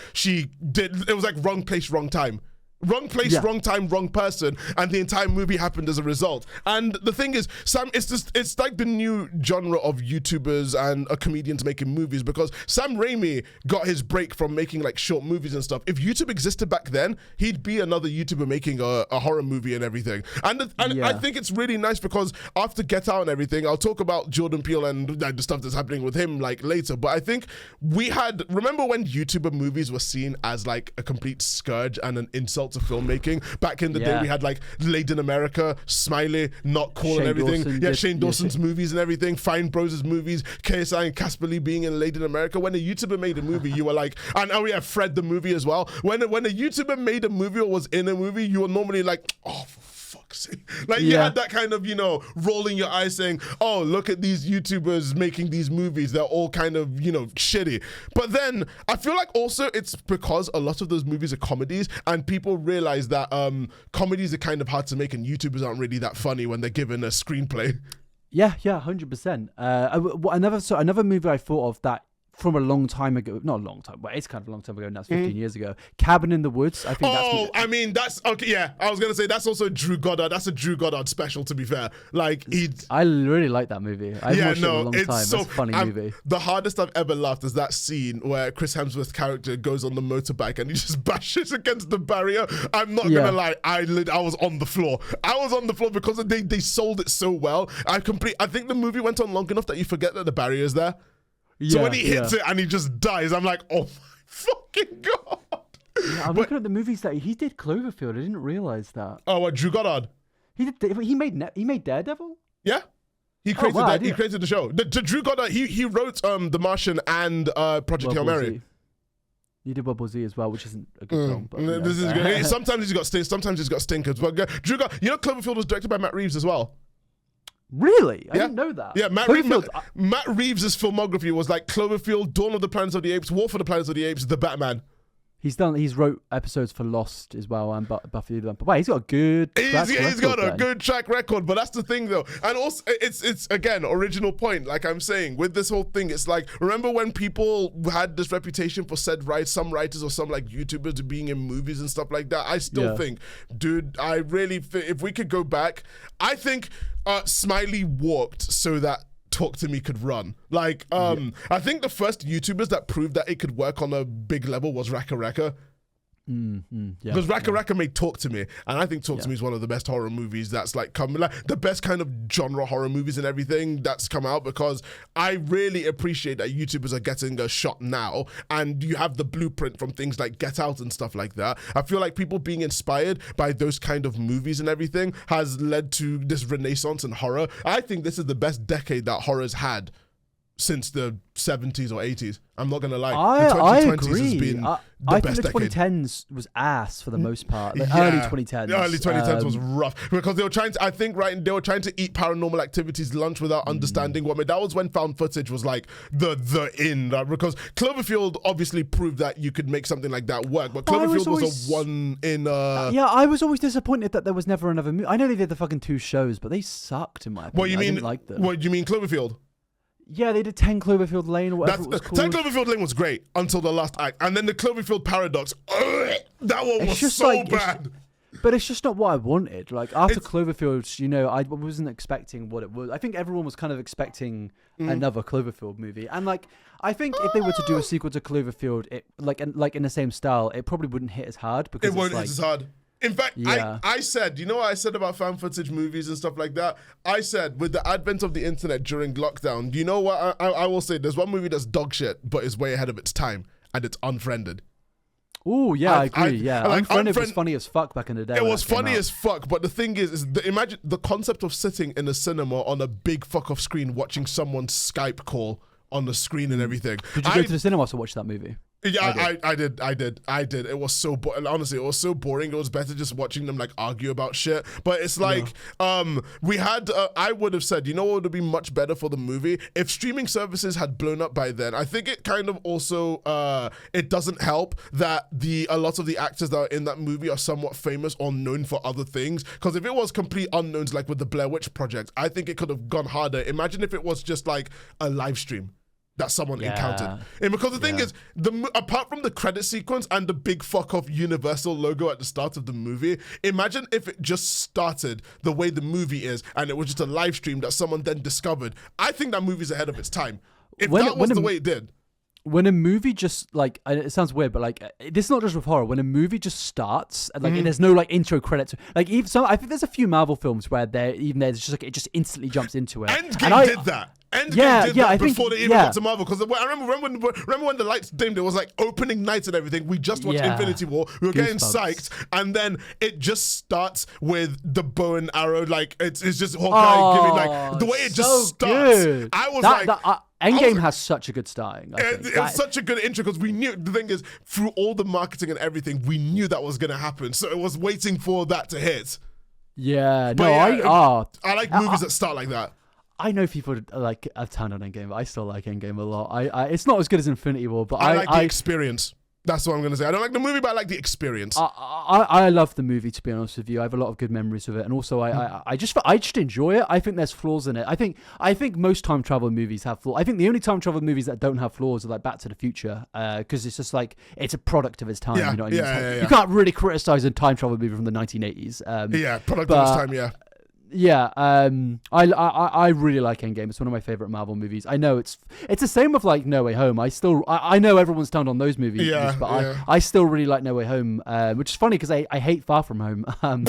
Speaker 1: it was like wrong place, wrong time. Wrong place, wrong time, wrong person, and the entire movie happened as a result. And the thing is, Sam, it's like the new genre of YouTubers and comedians making movies, because Sam Raimi got his break from making like short movies and stuff. If YouTube existed back then, he'd be another YouTuber making a horror movie and everything. And I think it's really nice, because after Get Out and everything, I'll talk about Jordan Peele and the stuff that's happening with him like later. But I think remember when YouTuber movies were seen as like a complete scourge and an insult to filmmaking? Back in the day, we had like Laid in America, Smiley, Not Cool, Shane and everything. Dawson Shane Dawson's movies and everything, Fine Bros' movies, KSI and Casper Lee being in Laid in America. When a YouTuber made a movie, you were like, and we have Fred the movie as well. When a YouTuber made a movie or was in a movie, you were normally like, oh, for fuck's sake. Like you had that kind of, you know, rolling your eyes saying, oh, look at these YouTubers making these movies. They're all kind of, you know, shitty. But then I feel like also it's because a lot of those movies are comedies, and people realize that comedies are kind of hard to make, and YouTubers aren't really that funny when they're given a screenplay.
Speaker 2: Yeah, 100%. Another movie I thought of that from a long time ago. Not a long time, but it's kind of a long time ago now. It's 15 years ago. Cabin in the Woods. I think
Speaker 1: that's okay. Yeah, I was gonna say that's also Drew Goddard. That's a Drew Goddard special. To be fair, like I
Speaker 2: really like that movie. I've watched it a long time. It's a funny movie.
Speaker 1: The hardest I've ever laughed is that scene where Chris Hemsworth's character goes on the motorbike and he just bashes against the barrier. I'm not gonna lie, I was on the floor. I was on the floor because they sold it so well. I think the movie went on long enough that you forget that the barrier is there. So when he hits it and he just dies, I'm like, oh my fucking God.
Speaker 2: Yeah, I'm looking at the movies that he did Cloverfield. I didn't realize that.
Speaker 1: Oh, what, Drew Goddard?
Speaker 2: He made Daredevil?
Speaker 1: Yeah. He created the show. The Drew Goddard, he wrote The Martian and Project Hail Mary.
Speaker 2: He did World War Z as well, which isn't a good film. But,
Speaker 1: this is good. Sometimes he's got stinkers. But Drew Goddard, Cloverfield was directed by Matt Reeves as well.
Speaker 2: Really? I didn't know that.
Speaker 1: Yeah, Matt Reeves' filmography was like Cloverfield, Dawn of the Planet of the Apes, War for the Planet of the Apes, The Batman.
Speaker 2: He's wrote episodes for Lost as well and Buffy the Vampire. Wow, he's got a good track record.
Speaker 1: He's got a good track record, but that's the thing though. And also it's again, original point, like I'm saying, with this whole thing, it's like, remember when people had this reputation for some writers or some like YouTubers being in movies and stuff like that? I still think, dude, if we could go back, I think Smiley walked so that Talk to Me could run. Like, I think the first YouTubers that proved that it could work on a big level was Raka Raka. Because Raka Raka made Talk to Me, and I think Talk to Me is one of the best horror movies that's like come, like the best kind of genre horror movies and everything that's come out, because I really appreciate that YouTubers are getting a shot now, and you have the blueprint from things like Get Out and stuff like that. I feel like people being inspired by those kind of movies and everything has led to this renaissance in horror. I think this is the best decade that horror's had since the 70s or 80s. I'm not gonna lie.
Speaker 2: I agree.
Speaker 1: Has been
Speaker 2: I think the 2010s was ass for the most part. Like early 2010s.
Speaker 1: The early 2010s was rough because they were trying to. I think they were trying to eat Paranormal Activity's lunch without understanding what. That was when found footage was like the in, because Cloverfield obviously proved that you could make something like that work. But Cloverfield was a one in.
Speaker 2: Yeah, I was always disappointed that there was never another movie. I know they did the fucking 2 shows, but they sucked in my opinion.
Speaker 1: What you mean?
Speaker 2: I didn't like them.
Speaker 1: What do you mean Cloverfield?
Speaker 2: Yeah, they did 10 Cloverfield Lane or whatever it was called.
Speaker 1: 10 Cloverfield Lane was great until the last act. And then the Cloverfield Paradox, that one was so bad.
Speaker 2: But it's just not what I wanted. Like, after Cloverfield, I wasn't expecting what it was. I think everyone was kind of expecting another Cloverfield movie. And, like, I think if they were to do a sequel to Cloverfield, like in the same style, it probably wouldn't hit as hard. Because
Speaker 1: it won't hit as hard. In fact, I said, you know what I said about found footage movies and stuff like that? I said, with the advent of the internet during lockdown, you know what I will say? There's one movie that's dog shit, but it's way ahead of its time, and it's Unfriended.
Speaker 2: Oh, yeah, I agree. Unfriended was funny as fuck back in the day.
Speaker 1: It was funny as fuck, but the thing is imagine the concept of sitting in a cinema on a big fuck off screen watching someone's Skype call on the screen and everything.
Speaker 2: Did you go to the cinema to watch that movie?
Speaker 1: Yeah, I did. It was so honestly, it was so boring. It was better just watching them like argue about shit. But it's like, we had. I would have said, you know what would be much better for the movie if streaming services had blown up by then. I think it kind of also it doesn't help that a lot of the actors that are in that movie are somewhat famous or known for other things. Because if it was complete unknowns like with the Blair Witch Project, I think it could have gone harder. Imagine if it was just like a live stream that someone encountered. And because the thing is, apart from the credit sequence and the big fuck off Universal logo at the start of the movie, imagine if it just started the way the movie is and it was just a live stream that someone then discovered. I think that movie's ahead of its time. If that was the way it did.
Speaker 2: When a movie just like, it sounds weird, but like, this is not just with horror. When a movie just starts, and like, and there's no like intro credits, like even so, I think there's a few Marvel films where there's just like it just instantly jumps into it.
Speaker 1: Endgame did that. Endgame did that before they even got to Marvel. Because I remember when the lights dimmed, it was like opening nights and everything. We just watched Infinity War. We were getting psyched, and then it just starts with the bow and arrow. Like it's just Hawkeye giving like the way it just starts.
Speaker 2: Good.
Speaker 1: I was
Speaker 2: Endgame has such a good starting.
Speaker 1: It was such a good intro because we knew, the thing is, through all the marketing and everything, we knew that was going to happen. So it was waiting for that to hit.
Speaker 2: Yeah,
Speaker 1: but I like movies that start like that.
Speaker 2: I know people like have turned on Endgame, but I still like Endgame a lot. It's not as good as Infinity War, but
Speaker 1: I like the experience. That's what I'm going to say. I don't like the movie, but I like the experience.
Speaker 2: I love the movie, to be honest with you. I have a lot of good memories of it. And also, I just enjoy it. I think there's flaws in it. I think most time travel movies have flaws. I think the only time travel movies that don't have flaws are like Back to the Future, because it's just like, it's a product of its time. You know what I mean? You can't really criticize a time travel movie from the 1980s.
Speaker 1: Product of its time, yeah.
Speaker 2: Yeah, I really like Endgame. It's one of my favorite Marvel movies. I know it's the same with like No Way Home. I know everyone's turned on those movies, but I still really like No Way Home, which is funny because I hate Far From Home. Going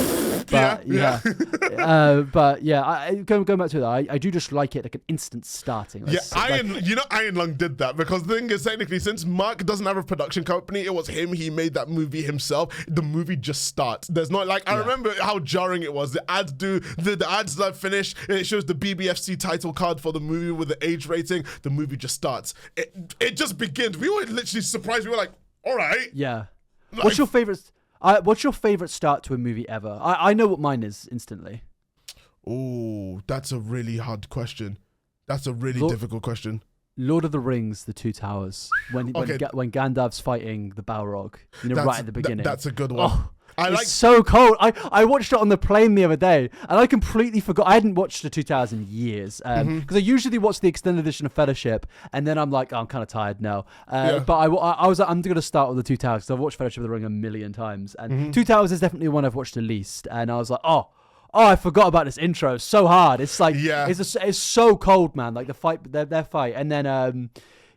Speaker 2: back to that, I do just like it like an instant starting.
Speaker 1: Iron Lung did that because the thing is, technically, since Mark doesn't have a production company, it was him. He made that movie himself. The movie just starts. There's not like I remember how jarring it was. The ads the ads that finish, it shows the BBFC title card for the movie with the age rating. The movie just starts. It just begins. We were literally surprised. We were like, all right.
Speaker 2: Yeah. Like, what's your favorite start to a movie ever? I know what mine is instantly.
Speaker 1: Oh, that's a really hard question. That's a really difficult question.
Speaker 2: Lord of the Rings, The Two Towers. When Gandalf's fighting the Balrog, right at the beginning.
Speaker 1: That's a good one.
Speaker 2: Oh, it's so cold. I watched it on the plane the other day, and I completely forgot. I hadn't watched The Two Towers in years, because I usually watch the extended edition of Fellowship, and then I'm like, I'm kind of tired now. But I was like, I'm going to start with The Two Towers, because I've watched Fellowship of the Ring a million times, and Two Towers is definitely one I've watched the least. And I was like, oh, I forgot about this intro. It's so hard. It's like, it's so cold, man. Like the fight, their fight, and then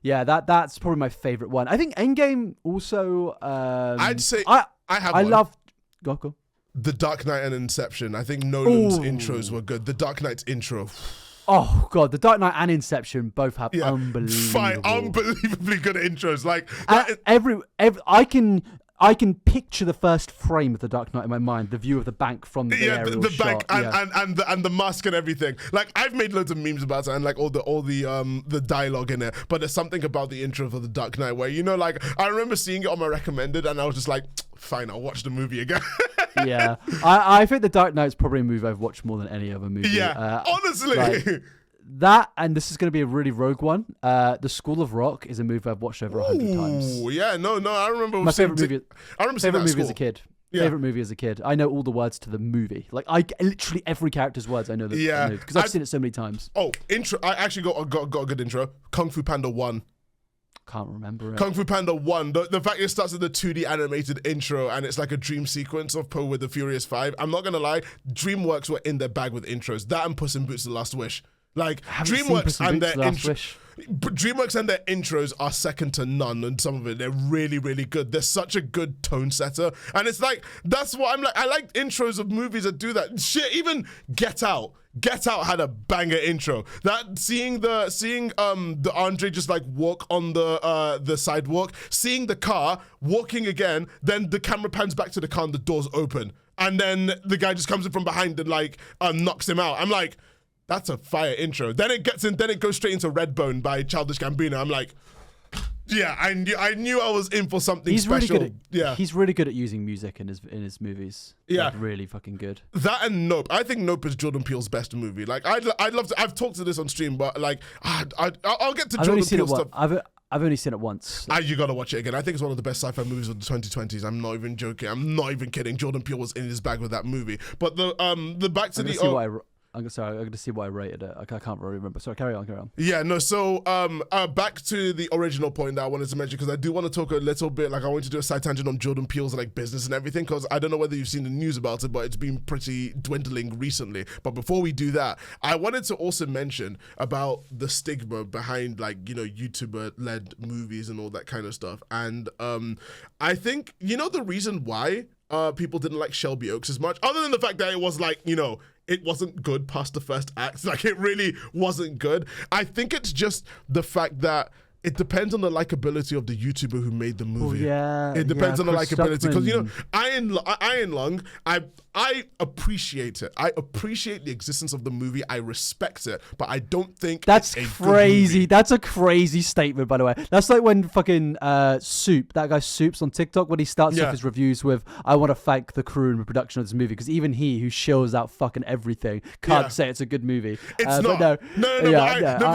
Speaker 2: that's probably my favorite one. I think Endgame also.
Speaker 1: I'd say I love.
Speaker 2: Go.
Speaker 1: The Dark Knight and Inception. I think Nolan's intros were good. The Dark Knight's intro.
Speaker 2: Oh god, The Dark Knight and Inception both have
Speaker 1: unbelievably good intros. Like I can picture the first frame of The Dark Knight in my mind, the view of the bank from the aerial
Speaker 2: the
Speaker 1: shot.
Speaker 2: bank
Speaker 1: and the mask and everything. Like I've made loads of memes about it and like all the dialogue in it. But there's something about the intro for The Dark Knight where like I remember seeing it on my recommended and I was just like, fine, I'll watch the movie again.
Speaker 2: Yeah, I think The Dark Knight's probably a movie I've watched more than any other movie.
Speaker 1: Yeah, honestly.
Speaker 2: That, and this is going to be a really rogue one. The School of Rock is a movie I've watched over 100 times.
Speaker 1: Oh, yeah, no, I remember.
Speaker 2: My favorite movie.
Speaker 1: I remember favorite
Speaker 2: movie as a kid. Yeah. Favorite movie as a kid. I know all the words to the movie. Like literally every character's words I know because I've seen it so many times.
Speaker 1: Oh, intro! I actually got a good intro. Kung Fu Panda 1.
Speaker 2: Can't remember it.
Speaker 1: Kung Fu Panda 1. The fact it starts with the 2D animated intro and it's like a dream sequence of Po with the Furious 5. I'm not gonna lie, DreamWorks were in their bag with intros. That and Puss in Boots: The Last Wish. Like DreamWorks and their DreamWorks and their intros are second to none, and some of it they're really, really good. They're such a good tone setter, and it's like that's what I'm like. I like intros of movies that do that. Shit, even Get Out. Get Out had a banger intro. That seeing the Andre just like walk on the sidewalk, seeing the car walking again, then the camera pans back to the car and the doors open, and then the guy just comes in from behind and like knocks him out. I'm like, that's a fire intro. Then it goes straight into Redbone by Childish Gambino. I'm like, yeah, I knew I was in for something special.
Speaker 2: He's really good at using music in his movies.
Speaker 1: Yeah,
Speaker 2: like, really fucking good.
Speaker 1: That and Nope. I think Nope is Jordan Peele's best movie. Like I'd love to. I've talked to this on stream, but like I'll get to Jordan Peele stuff.
Speaker 2: I've only seen it once.
Speaker 1: You gotta watch it again. I think it's one of the best sci-fi movies of the 2020s. I'm not even joking. I'm not even kidding. Jordan Peele was in his bag with that movie. But the back to the.
Speaker 2: I'm going to see why I rated it. I can't really remember. Sorry, carry on.
Speaker 1: Yeah, no, so back to the original point that I wanted to mention, because I do want to talk a little bit, like I want to do a side tangent on Jordan Peele's like business and everything, because I don't know whether you've seen the news about it, but it's been pretty dwindling recently. But before we do that, I wanted to also mention about the stigma behind like, YouTuber-led movies and all that kind of stuff. And I think, the reason why people didn't like Shelby Oaks as much, other than the fact that it was like, it wasn't good past the first act. Like, it really wasn't good. I think it's just the fact that it depends on the likability of the YouTuber who made the movie.
Speaker 2: Oh, yeah.
Speaker 1: It depends on the likability. Because, Iron Lung, I appreciate it. I appreciate the existence of the movie. I respect it, but I don't think
Speaker 2: that's
Speaker 1: it's
Speaker 2: crazy. That's a crazy statement, by the way. That's like when fucking Soup, that guy Soups on TikTok, when he starts off his reviews with, "I want to thank the crew and the production of this movie," because even he, who shills out fucking everything, can't say it's a good movie.
Speaker 1: It's not. No.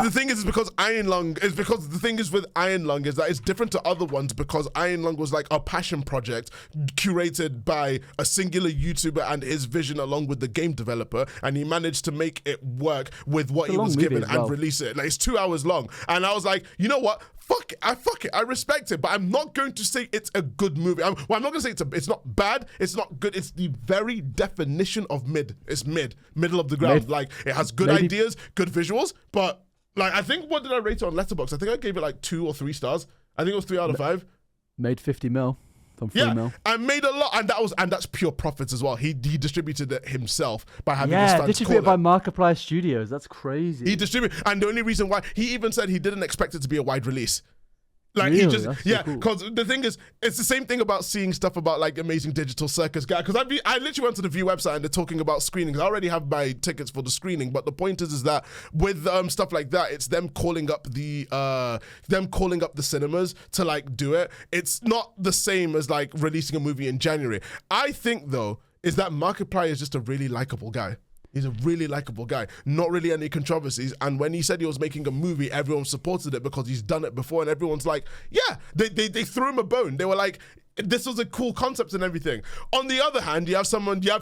Speaker 1: The thing is because Iron Lung is because the thing is with Iron Lung is that it's different to other ones because Iron Lung was like a passion project curated by a singular YouTuber and his vision along with the game developer, and he managed to make it work with what he was given and release it. Like, it's 2 hours long, and I was like, you know what? Fuck it. I respect it, but I'm not going to say it's a good movie. I'm not going to say it's not bad. It's not good. It's the very definition of mid. It's middle of the ground. Like, it has good ideas, good visuals, but like, I think, what did I rate it on Letterboxd? I think I gave it like 2 or 3 stars. I think it was 3 out of 5.
Speaker 2: Made 50 mil. From 3 mil.
Speaker 1: I made a lot, and that's pure profits as well. He distributed it himself by having his fans
Speaker 2: distributed by Markiplier Studios. That's crazy.
Speaker 1: He distributed, and the only reason why he even said he didn't expect it to be a wide release. Like,
Speaker 2: really?
Speaker 1: he just, because the thing is, it's the same thing about seeing stuff about like Amazing Digital Circus guy. Because I literally went to the View website and they're talking about screenings. I already have my tickets for the screening, but the point is that with stuff like that, it's them calling up the cinemas to like do it. It's not the same as like releasing a movie in January. I think though is that Markiplier is just a really likable guy. He's a really likable guy, not really any controversies. And when he said he was making a movie, everyone supported it because he's done it before. And everyone's like, yeah, they threw him a bone. They were like, this was a cool concept and everything. On the other hand, you have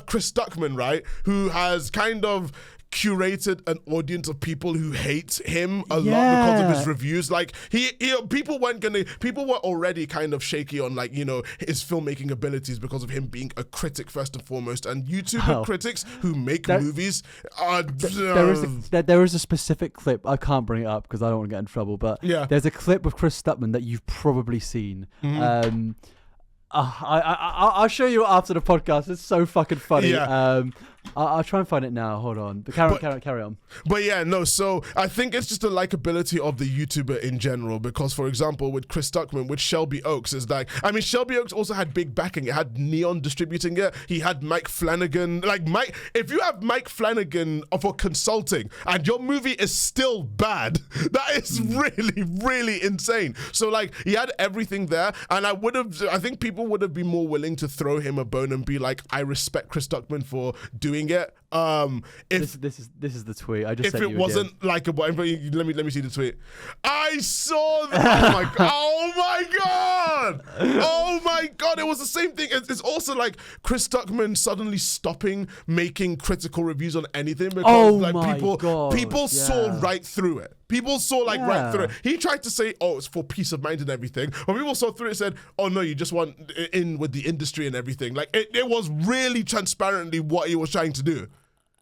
Speaker 1: Chris Stuckman, right, who has kind of curated an audience of people who hate him a lot because of his reviews. Like people were already kind of shaky on like, you know, his filmmaking abilities because of him being a critic first and foremost. And YouTuber critics who make movies are
Speaker 2: there is a specific clip. I can't bring it up because I don't want to get in trouble, but there's a clip with Chris Stuckman that you've probably seen. I'll show you after the podcast. It's so fucking funny. I'll try and find it now. Hold on. But carry on.
Speaker 1: But yeah, no, so I think it's just the likability of the YouTuber in general, because for example, with Chris Stuckman, with Shelby Oaks, is like, I mean, Shelby Oaks also had big backing. It had Neon distributing it. He had Mike Flanagan. Like, if you have Mike Flanagan for consulting and your movie is still bad, that is really, really insane. So like, he had everything there, and I think people would have been more willing to throw him a bone and be like, I respect Chris Stuckman for doing it. If
Speaker 2: this is the tweet I just
Speaker 1: if
Speaker 2: sent
Speaker 1: it
Speaker 2: you
Speaker 1: wasn't like a let me see the tweet. I saw that. Oh my god, it was the same thing. It's also like Chris Stuckman suddenly stopping making critical reviews on anything because people saw right through it. People saw right through it. He tried to say, oh, it's for peace of mind and everything. But people saw through it and said, oh no, you just want in with the industry and everything. Like it was really transparently what he was trying to do.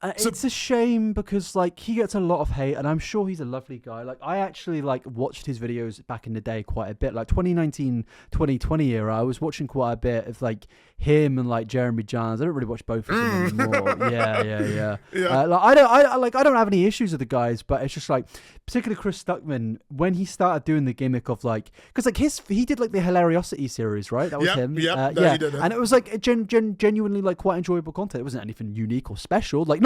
Speaker 2: It's a shame because like he gets a lot of hate, and I'm sure he's a lovely guy. Like I actually like watched his videos back in the day quite a bit. Like 2019, 2020 era, I was watching quite a bit of like him and like Jeremy Jahns. I don't really watch both of them anymore. Yeah. I don't have any issues with the guys, but it's just like particularly Chris Stuckman when he started doing the gimmick of like, because like he did like the Hilariosity series, right? That was him.
Speaker 1: He did it.
Speaker 2: And it was like genuinely like quite enjoyable content. It wasn't anything unique or special. Like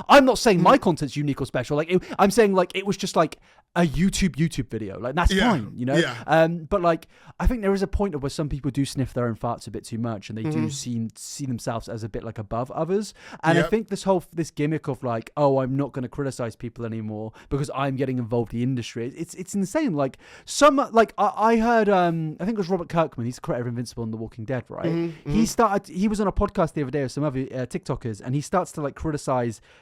Speaker 2: I'm not saying my content's unique or special. Like I'm saying like it was just like a YouTube video. Like that's fine, you know. Yeah. But like I think there is a point of where some people do sniff their own farts a bit too much, and they do see themselves as a bit like above others. And I think this gimmick of like, oh, I'm not going to criticize people anymore because I'm getting involved in the industry. It's insane. Like I heard I think it was Robert Kirkman. He's the creator of Invincible and The Walking Dead, right? He was on a podcast the other day with some other TikTokers, and he starts to like criticize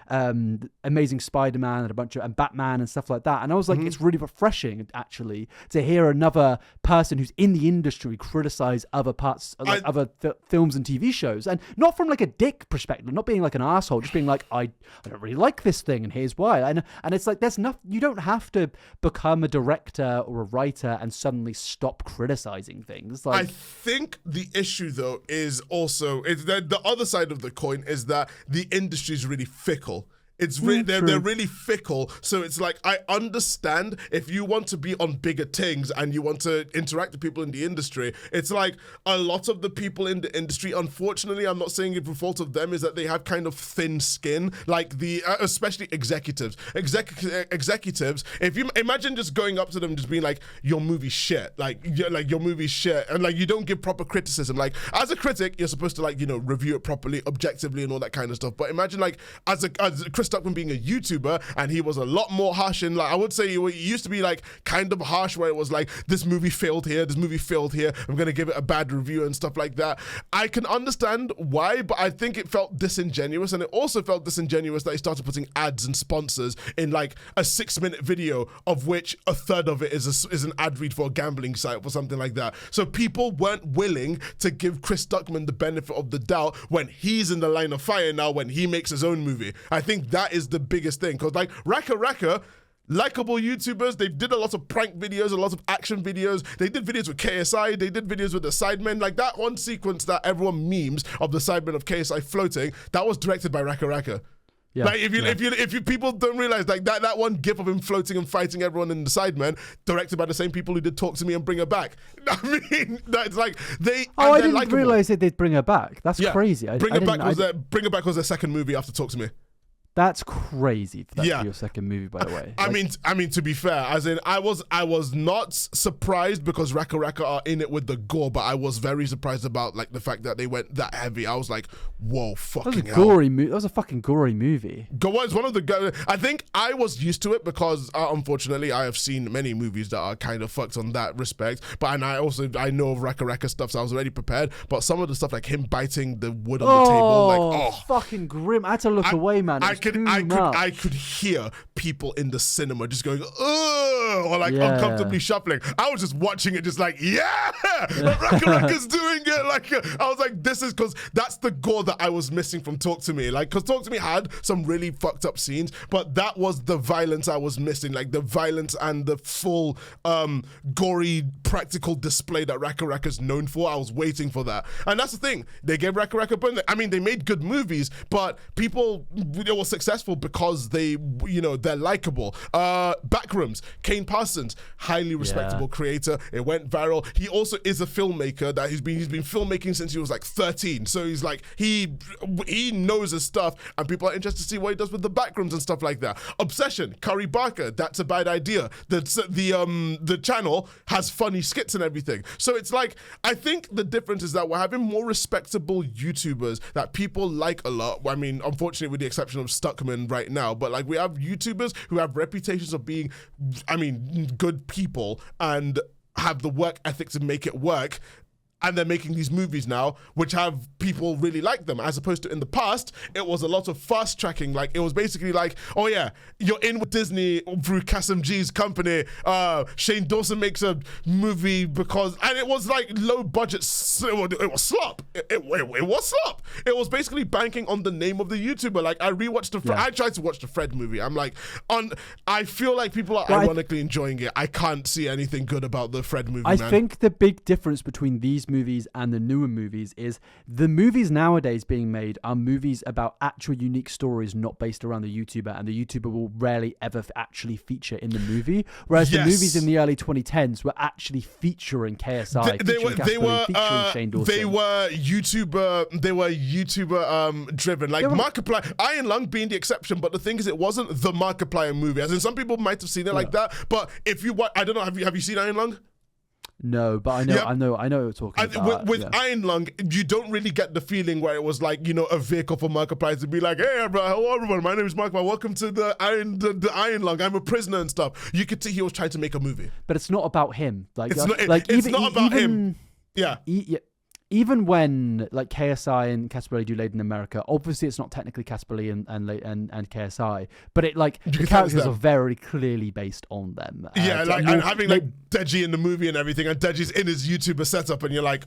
Speaker 2: Amazing Spider-Man and a bunch of and Batman and stuff like that. And I was like, it's really refreshing actually to hear another person who's in the industry criticize other parts, like other films and TV shows, and not from like a dick perspective, not being like an asshole, just being like, I don't really like this thing, and here's why. And it's like there's nothing. You don't have to become a director or a writer and suddenly stop criticizing things. Like,
Speaker 1: I think the issue though is also the other side of the coin is that the industry is really fickle They're really fickle. So it's like, I understand if you want to be on bigger things and you want to interact with people in the industry. It's like a lot of the people in the industry, unfortunately, I'm not saying it for fault of them, is that they have kind of thin skin, like especially executives. Executives, if you imagine just going up to them, just being like, your movie's shit, like your movie's shit, and like you don't give proper criticism. Like as a critic, you're supposed to review it properly, objectively, and all that kind of stuff. But imagine like as Chris Stuckman being a YouTuber, and he was a lot more harsh, and like I would say he used to be like kind of harsh, where it was like, this movie failed here, I'm gonna give it a bad review and stuff like that. I can understand why, but I think it felt disingenuous, and it also felt disingenuous that he started putting ads and sponsors in like a 6-minute video, of which a third of it is an ad read for a gambling site or something like that. So people weren't willing to give Chris Stuckman the benefit of the doubt when he's in the line of fire now, when he makes his own movie. I think that is the biggest thing, because like Raka, likable YouTubers, they did a lot of prank videos, a lot of action videos. They did videos with KSI, they did videos with the Sidemen. Like that one sequence that everyone memes of the Sidemen of KSI floating, that was directed by Raka. Yeah, like if you people don't realize like that one gif of him floating and fighting everyone in the Sidemen, directed by the same people who did Talk to Me and Bring Her Back. I mean, that's like
Speaker 2: I didn't realize that they'd Bring Her Back. That's crazy.
Speaker 1: Bring Her Back was their second movie after Talk to Me.
Speaker 2: That's crazy for that to be your second movie, by the way.
Speaker 1: I mean, to be fair, as in, I was not surprised because Raka are in it with the gore, but I was very surprised about like the fact that they went that heavy. I was like, whoa, fucking hell.
Speaker 2: That was a fucking gory movie.
Speaker 1: It's one of the. I think I was used to it because unfortunately I have seen many movies that are kind of fucked on that respect. But I know of Raka stuff, so I was already prepared. But some of the stuff like him biting the wood on the table, like
Speaker 2: fucking grim. I had to look away, man.
Speaker 1: I could hear people in the cinema just going, ugh, or like uncomfortably shuffling. I was just watching it, just like, Raka's doing it. Like, I was like, this is because that's the gore that I was missing from Talk to Me. Like, because Talk to Me had some really fucked up scenes, but that was the violence I was missing. Like the violence and the full gory practical display that Raka's known for. I was waiting for that. And that's the thing. They gave Raka, but I mean, they made good movies, but people, they were successful because they're likable. Backrooms, Kane Parsons, highly respectable creator. It went viral. He also is a filmmaker that he's been filmmaking since he was like 13. So he's like, he knows his stuff, and people are interested to see what he does with the Backrooms and stuff like that. Obsession, Curry Barker, That's a Bad Idea. The channel has funny skits and everything. So it's like, I think the difference is that we're having more respectable YouTubers that people like a lot. I mean, unfortunately, with the exception of Stuckman right now, but like we have YouTubers who have reputations of being, good people and have the work ethic to make it work. And they're making these movies now, which have people really like them, as opposed to in the past, it was a lot of fast tracking. Like it was basically like, oh yeah, you're in with Disney through Kasim G's company. Shane Dawson makes a movie and it was like low budget. It was slop. It was slop. It was basically banking on the name of the YouTuber. Like I rewatched I tried to watch the Fred movie. I'm like, I feel like people are ironically enjoying it. I can't see anything good about the Fred movie.
Speaker 2: I think the big difference between these movies and the newer movies is the movies nowadays being made are movies about actual unique stories, not based around the YouTuber, and the YouTuber will rarely ever actually feature in the movie, whereas the movies in the early 2010s were actually featuring KSI, featuring Shane Dawson.
Speaker 1: They were YouTuber driven, like Markiplier, Iron Lung being the exception, but the thing is it wasn't the Markiplier movie, as in some people might have seen it like that, but if you I don't know, have you seen Iron Lung?
Speaker 2: No, but I know what you're talking about.
Speaker 1: With Iron Lung, you don't really get the feeling where it was like, a vehicle for Markiplier to be like, hey, hello everyone, my name is Markiplier, welcome to the Iron Lung, I'm a prisoner and stuff. You could see he was trying to make a movie.
Speaker 2: But it's not about him. Like,
Speaker 1: it's not about him. Yeah.
Speaker 2: Even when like KSI and Casperelli do Laid in America, obviously it's not technically Casperelli and KSI, but it like the characters are very clearly based on them.
Speaker 1: And having like Deji in the movie and everything, and Deji's in his YouTuber setup, and you're like,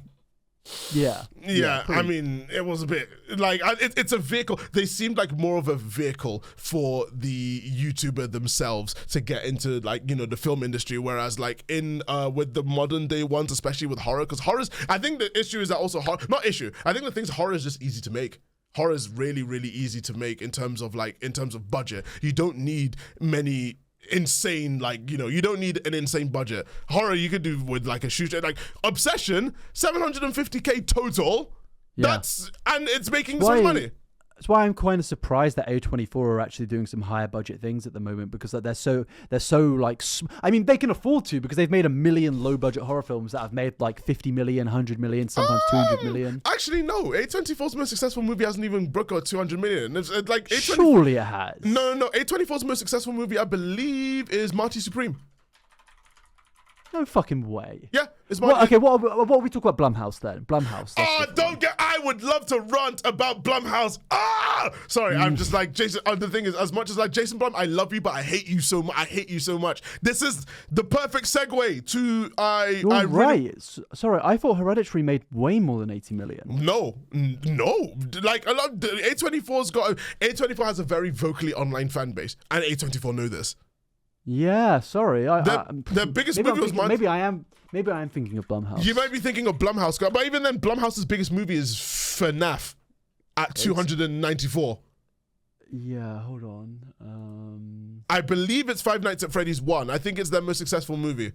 Speaker 1: I mean, it was a bit like it's a vehicle. They seemed like more of a vehicle for the YouTuber themselves to get into like the film industry, whereas like in with the modern day ones, especially with horror, because horrors, I think the issue is that also I think the thing's horror is just easy to make. Horror is really, really easy to make in terms of budget. You don't need many insane, you don't need an insane budget. Horror you could do with like a shooter, like Obsession, $750K total. Yeah. And it's making some money.
Speaker 2: That's why I'm kind of surprised that A24 are actually doing some higher budget things at the moment, because they're so like, I mean, they can afford to, because they've made 1 million low budget horror films that have made like 50 million, 100 million, sometimes 200 million.
Speaker 1: Actually, no. A24's most successful movie hasn't even broken 200 million. It's like
Speaker 2: surely it has.
Speaker 1: No. A24's most successful movie, I believe, is Marty Supreme.
Speaker 2: No fucking way.
Speaker 1: Yeah, it's
Speaker 2: Marty. What are we talking about Blumhouse then? Blumhouse.
Speaker 1: I would love to rant about Blumhouse. Sorry, I'm just like Jason. The thing is, as much as like Jason Blum, I love you, but I hate you so much. I hate you so much. This is the perfect segue to
Speaker 2: You're right. Sorry, I thought Hereditary made way more than 80 million.
Speaker 1: No. Like a lot. A24 has a very vocally online fan base, and A24 know this.
Speaker 2: Yeah, sorry.
Speaker 1: The biggest movie was
Speaker 2: maybe I am thinking of Blumhouse.
Speaker 1: You might be thinking of Blumhouse, but even then, Blumhouse's biggest movie is FNAF at 294.
Speaker 2: Yeah, hold on.
Speaker 1: I believe it's Five Nights at Freddy's 1. I think it's their most successful movie.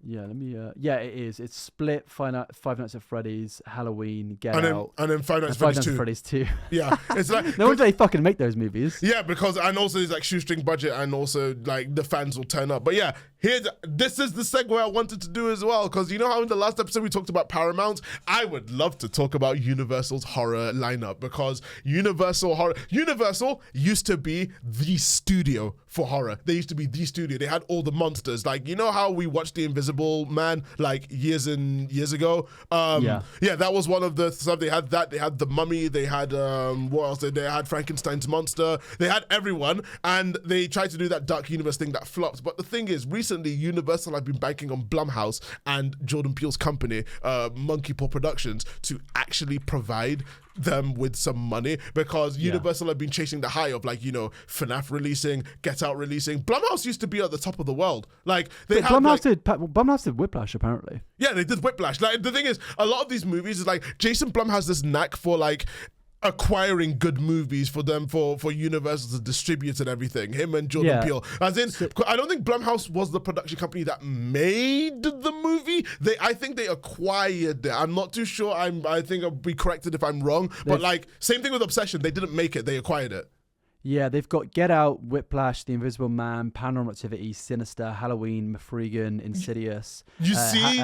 Speaker 2: Yeah, let me. Yeah, it is. It's Split, Five Nights at Freddy's, Halloween, Get
Speaker 1: Out, and then Five Nights at Freddy's 2.
Speaker 2: Yeah,
Speaker 1: it's like
Speaker 2: no wonder they fucking make those movies.
Speaker 1: Yeah, and also it's like shoestring budget, and also like the fans will turn up. But yeah, this is the segue I wanted to do as well, because you know how in the last episode we talked about Paramount. I would love to talk about Universal's horror lineup, because Universal used to be the studio for horror. They used to be the studio. They had all the monsters. Like, you know how we watched The Invisible Man like years and years ago? Yeah, that was one of the stuff. They had that. They had The Mummy. They had what else? They had Frankenstein's monster. They had everyone, and they tried to do that Dark Universe thing that flopped. But the thing is, recently Universal have been banking on Blumhouse and Jordan Peele's company, Monkey Paw Productions, to actually provide them with some money, because Universal have been chasing the high of FNAF releasing, Get Out releasing. Blumhouse used to be at the top of the world. Like
Speaker 2: Blumhouse did Whiplash apparently.
Speaker 1: Yeah, they did Whiplash. Like the thing is, a lot of these movies is like Jason Blum has this knack for like acquiring good movies for them for Universal to distribute and everything. Him and Jordan Peele. As in, I don't think Blumhouse was the production company that made the movie. I think they acquired it. I'm not too sure. I think I'll be corrected if I'm wrong. But like, same thing with Obsession. They didn't make it. They acquired it.
Speaker 2: Yeah, they've got Get Out, Whiplash, The Invisible Man, Paranormal Activity, Sinister, Halloween, Mafregan, Insidious.
Speaker 1: You see,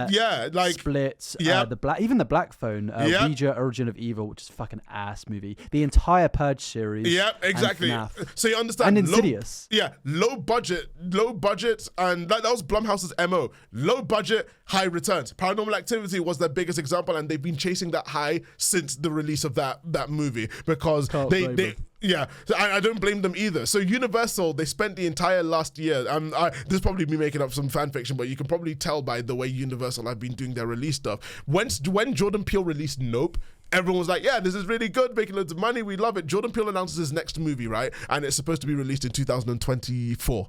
Speaker 2: Split, even the Black Phone, Ouija, Origin of Evil, which is a fucking ass movie. The entire Purge series.
Speaker 1: Yeah, exactly. So you understand.
Speaker 2: And Insidious.
Speaker 1: Low budget, and that was Blumhouse's MO. Low budget, high returns. Paranormal Activity was their biggest example, and they've been chasing that high since the release of that movie, because yeah, so I don't blame them either. So Universal, they spent the entire last year, this is probably me making up some fan fiction, but you can probably tell by the way Universal have been doing their release stuff. When Jordan Peele released Nope, everyone was like, yeah, this is really good, making loads of money, we love it. Jordan Peele announces his next movie, right? And it's supposed to be released in 2024.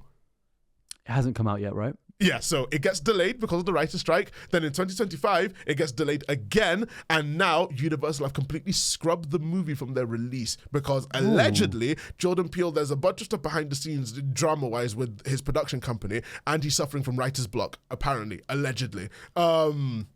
Speaker 2: It hasn't come out yet, right?
Speaker 1: Yeah, so it gets delayed because of the writer's strike. Then in 2025, it gets delayed again. And now Universal have completely scrubbed the movie from their release, because allegedly Jordan Peele, there's a bunch of stuff behind the scenes drama-wise with his production company, and he's suffering from writer's block, apparently, allegedly. And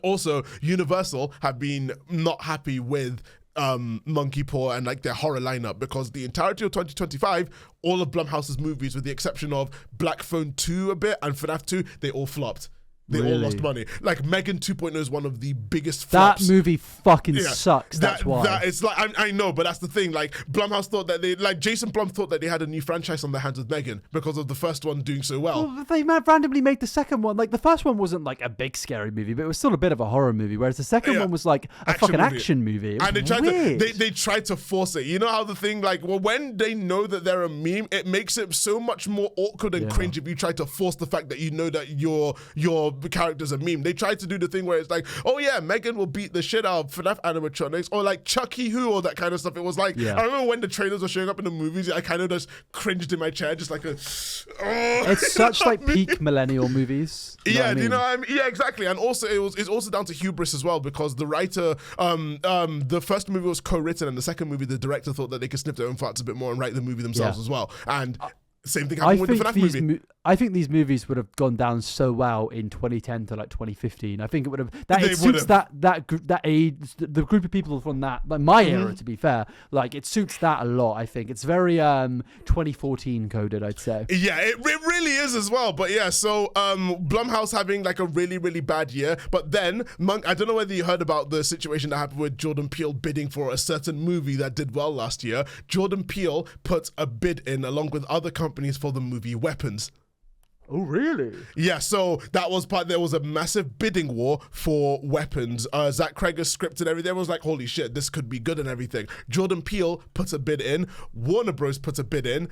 Speaker 1: also Universal have been not happy with Monkey Paw and like their horror lineup, because the entirety of 2025, all of Blumhouse's movies, with the exception of Black Phone 2 a bit and FNAF 2, they all flopped. They all lost money. Like Megan 2.0 is one of the biggest flops.
Speaker 2: That movie fucking sucks. That's why.
Speaker 1: It's like I know, but that's the thing. Like Blumhouse thought that Jason Blum thought that they had a new franchise on their hands with Megan because of the first one doing so well.
Speaker 2: Well, they randomly made the second one. Like the first one wasn't like a big scary movie, but it was still a bit of a horror movie. Whereas the second one was like a fucking action movie.
Speaker 1: And they tried to force it. You know how the thing when they know that they're a meme, it makes it so much more awkward and cringe if you try to force the fact that you know that you're characters a meme. They tried to do the thing where it's like, oh yeah, Megan will beat the shit out of FNAF animatronics, or like Chucky Who, or that kind of stuff. It was like, I remember when the trailers were showing up in the movies, I kind of just cringed in my chair, just like
Speaker 2: it's such like peak millennial movies.
Speaker 1: Do you know what I mean? Yeah, exactly. And also it's also down to hubris as well, because the writer, the first movie was co-written, and the second movie, the director thought that they could sniff their own farts a bit more and write the movie themselves as well. And same thing happened with the FNAF movie.
Speaker 2: I think these movies would have gone down so well in 2010 to like 2015. I think it would have. It suits that age, the group of people from that, like my era, to be fair. Like it suits that a lot. I think it's very 2014 coded, I'd say.
Speaker 1: Yeah, it really is as well. But yeah, so Blumhouse having like a really, really bad year. But then I don't know whether you heard about the situation that happened with Jordan Peele bidding for a certain movie that did well last year. Jordan Peele put a bid in along with other companies for the movie Weapons.
Speaker 2: Oh, really?
Speaker 1: Yeah, so that was there was a massive bidding war for Weapons. Zach Cregger's script and everything was like, holy shit, this could be good and everything. Jordan Peele puts a bid in. Warner Bros. Puts a bid in.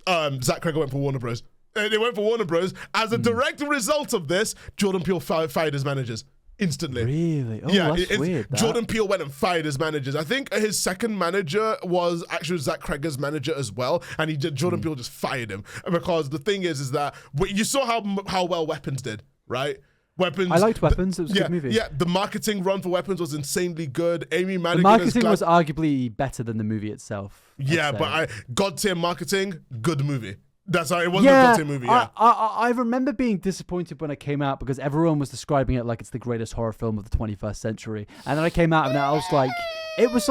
Speaker 1: Zach Cregger went for Warner Bros. They went for Warner Bros. As a direct result of this, Jordan Peele fired his managers. Instantly.
Speaker 2: Really? Oh, yeah, that's weird.
Speaker 1: Jordan Peele went and fired his managers. I think his second manager was actually Zach Cregger's manager as well, and Jordan Peele just fired him, because the thing is that you saw how well Weapons did, right? Weapons.
Speaker 2: I liked Weapons. It was a good movie.
Speaker 1: Yeah, the marketing run for Weapons was insanely good. Amy Madigan.
Speaker 2: The marketing was arguably better than the movie itself.
Speaker 1: Yeah, but God tier marketing, good movie. That's how it wasn't a God tier movie. Yeah,
Speaker 2: I remember being disappointed when it came out, because everyone was describing it like it's the greatest horror film of the 21st century, and then I came out and I was like, it was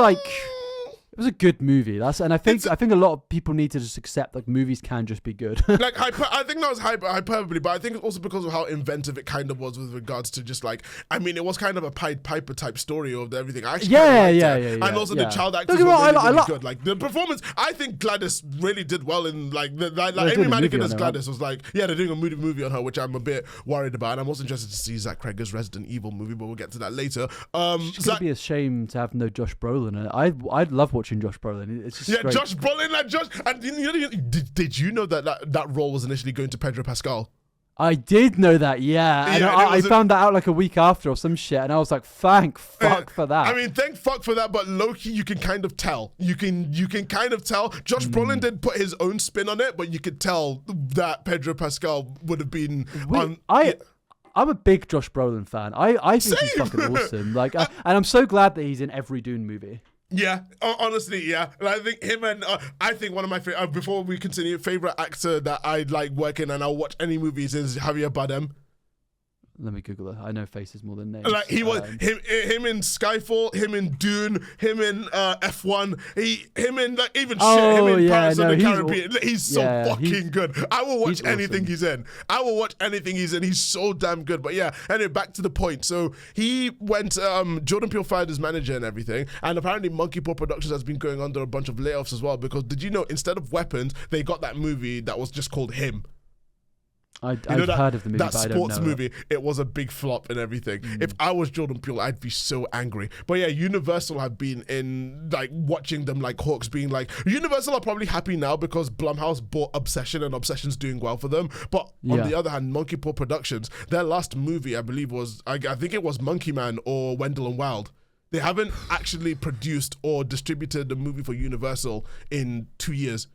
Speaker 2: a good movie. I think a lot of people need to just accept like movies can just be good.
Speaker 1: Like I think that was hyperbole, but I think it's also because of how inventive it kind of was with regards to just like, I mean, it was kind of a Pied Piper type story of everything. I actually and also the child actors were really good. Like the performance, I think Gladys really did well in like Amy Madigan as Gladys was like, they're doing a movie on her, which I'm a bit worried about. And I'm also interested to see Zach Cregger's Resident Evil movie, but we'll get to that later.
Speaker 2: It's gonna be a shame to have no Josh Brolin in it. I'd love watching Josh Brolin. It's just great.
Speaker 1: Josh Brolin, and did you know that role was initially going to Pedro Pascal?
Speaker 2: I did know that, yeah. And I found that out like a week after or some shit, and I was like, thank fuck for that.
Speaker 1: I mean, thank fuck for that, but low-key, you can kind of tell. You can kind of tell. Josh Brolin did put his own spin on it, but you could tell that Pedro Pascal would have been
Speaker 2: I'm a big Josh Brolin fan. I think he's fucking awesome. Like, and I'm so glad that he's in every Dune movie.
Speaker 1: Yeah, honestly, yeah. And I think him and I think one of my favorite, before we continue, favorite actor that I like working and I'll watch any movies is Javier Bardem.
Speaker 2: Let me Google it. I know faces more than names.
Speaker 1: Like he was him in Skyfall, him in Dune, him in F1, him in like even him in Pirates of the Caribbean. He's so fucking good. I will watch anything he's in. I will watch anything he's in. He's so damn good. But yeah, anyway, back to the point. So he went. Jordan Peele fired his manager and everything, and apparently Monkey Paw Productions has been going under a bunch of layoffs as well. Because did you know instead of Weapons, they got that movie that was just called Him.
Speaker 2: I've heard of the movie,
Speaker 1: that
Speaker 2: but I don't
Speaker 1: sports
Speaker 2: know
Speaker 1: movie. It was a big flop and everything. If I was Jordan Peele, I'd be so angry. But yeah, Universal have been in like watching them like hawks, being like, Universal are probably happy now because Blumhouse bought Obsession and Obsession's doing well for them. But on the other hand, Monkey Paw Productions, their last movie I believe was I think it was Monkey Man or Wendell and Wild. They haven't actually produced or distributed a movie for Universal in 2 years.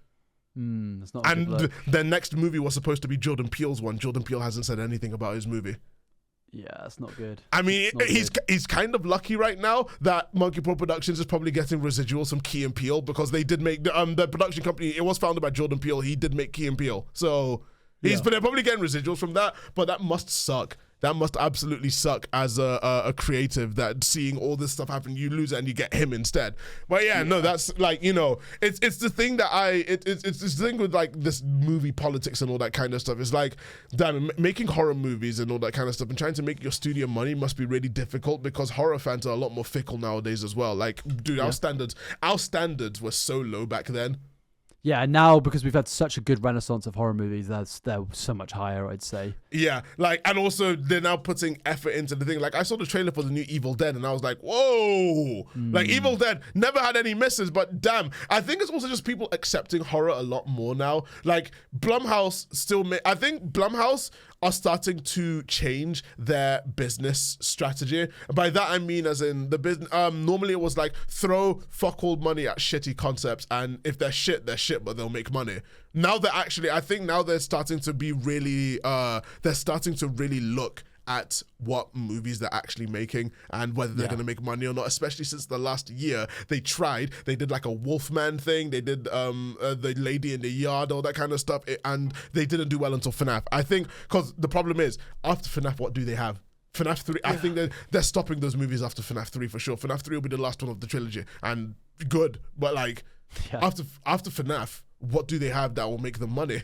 Speaker 2: That's not
Speaker 1: and their next movie was supposed to be Jordan Peele's one. Jordan Peele hasn't said anything about his movie.
Speaker 2: Yeah, that's not good.
Speaker 1: I mean, he's kind of lucky right now that Monkey Paw Productions is probably getting residuals from Key and Peele, because they did make the production company. It was founded by Jordan Peele. He did make Key and Peele, so but they're probably getting residuals from that. But that must suck. That must absolutely suck as a creative, that seeing all this stuff happen, you lose it and you get him instead. But no, that's like, it's the thing that it's this thing with like this movie politics and all that kind of stuff. It's like, damn, making horror movies and all that kind of stuff and trying to make your studio money must be really difficult, because horror fans are a lot more fickle nowadays as well. Like, dude, our standards were so low back then.
Speaker 2: Yeah, and now because we've had such a good renaissance of horror movies, they're so much higher, I'd say.
Speaker 1: Yeah, like, and also they're now putting effort into the thing. Like, I saw the trailer for the new Evil Dead, and I was like, whoa! Like, Evil Dead never had any misses, but damn, I think it's also just people accepting horror a lot more now. Like, Blumhouse I think Blumhouse are starting to change their business strategy. By that I mean as in the business, normally it was like throw fuck all money at shitty concepts, and if they're shit, but they'll make money. Now they're actually, I think now they're starting to be really, look at what movies they're actually making and whether they're going to make money or not, especially since the last year they did like a Wolfman thing, they did the Lady in the Yard, all that kind of stuff, and they didn't do well until FNAF. I think because the problem is after FNAF, what do they have? FNAF 3, I think they're stopping those movies after FNAF 3 for sure. FNAF 3 will be the last one of the trilogy, and good, but like after FNAF, what do they have that will make them money?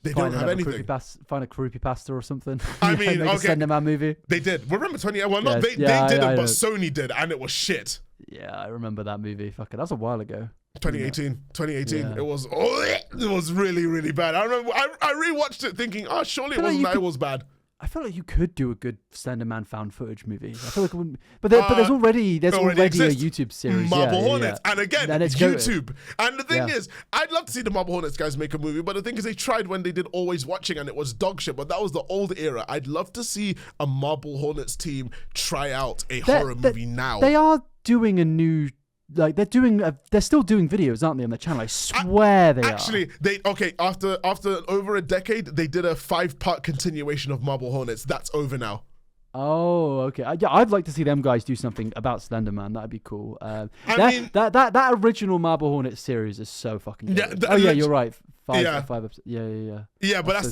Speaker 1: They don't have anything.
Speaker 2: Find a creepypasta or something.
Speaker 1: I mean,
Speaker 2: okay. Send them a movie.
Speaker 1: They did. Remember 20? Well, not they didn't, but Sony did, and it was shit.
Speaker 2: Yeah, I remember that movie. Fuck it, that was a while ago.
Speaker 1: 2018. Yeah. It was really, really bad. I remember I rewatched it thinking, surely it wasn't that it was bad.
Speaker 2: I feel like you could do a good Slender Man found footage movie. I feel like it wouldn't, but there's already a YouTube series.
Speaker 1: Marble Hornets, and again, it's YouTube. And the thing is, I'd love to see the Marble Hornets guys make a movie, but the thing is, they tried when they did Always Watching, and it was dog shit. But that was the old era. I'd love to see a Marble Hornets team try out a horror movie now.
Speaker 2: They are doing a new. Like they're still doing videos, aren't they, on their channel? I swear they are.
Speaker 1: Actually, after over a decade, they did a 5-part continuation of Marble Hornets. That's over now.
Speaker 2: Oh, okay. I'd like to see them guys do something about Slender Man. That'd be cool. That original Marble Hornets series is so fucking good. You're right. Five episodes.
Speaker 1: Yeah, but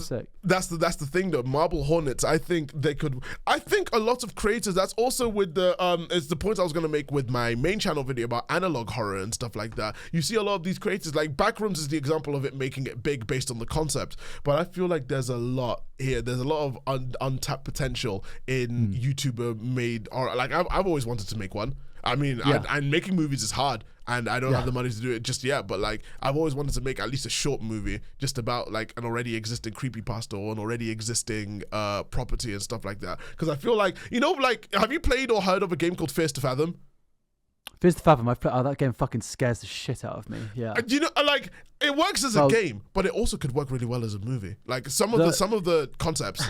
Speaker 1: that's the thing though. Marble Hornets, I think a lot of creators, that's also with it's the point I was gonna make with my main channel video about analog horror and stuff like that. You see a lot of these creators, like Backrooms is the example of it making it big based on the concept. But I feel like there's a lot here. There's a lot of untapped potential in YouTuber made horror. Like I've always wanted to make one. I mean, and making movies is hard, and I don't have the money to do it just yet, but like I've always wanted to make at least a short movie just about like an already existing creepypasta or an already existing property and stuff like that. Because I feel like, like, have you played or heard of a game called Fears to Fathom?
Speaker 2: Fears to Fathom, that game fucking scares the shit out of me. Yeah.
Speaker 1: Like it works as a game, but it also could work really well as a movie. Like some of the concepts.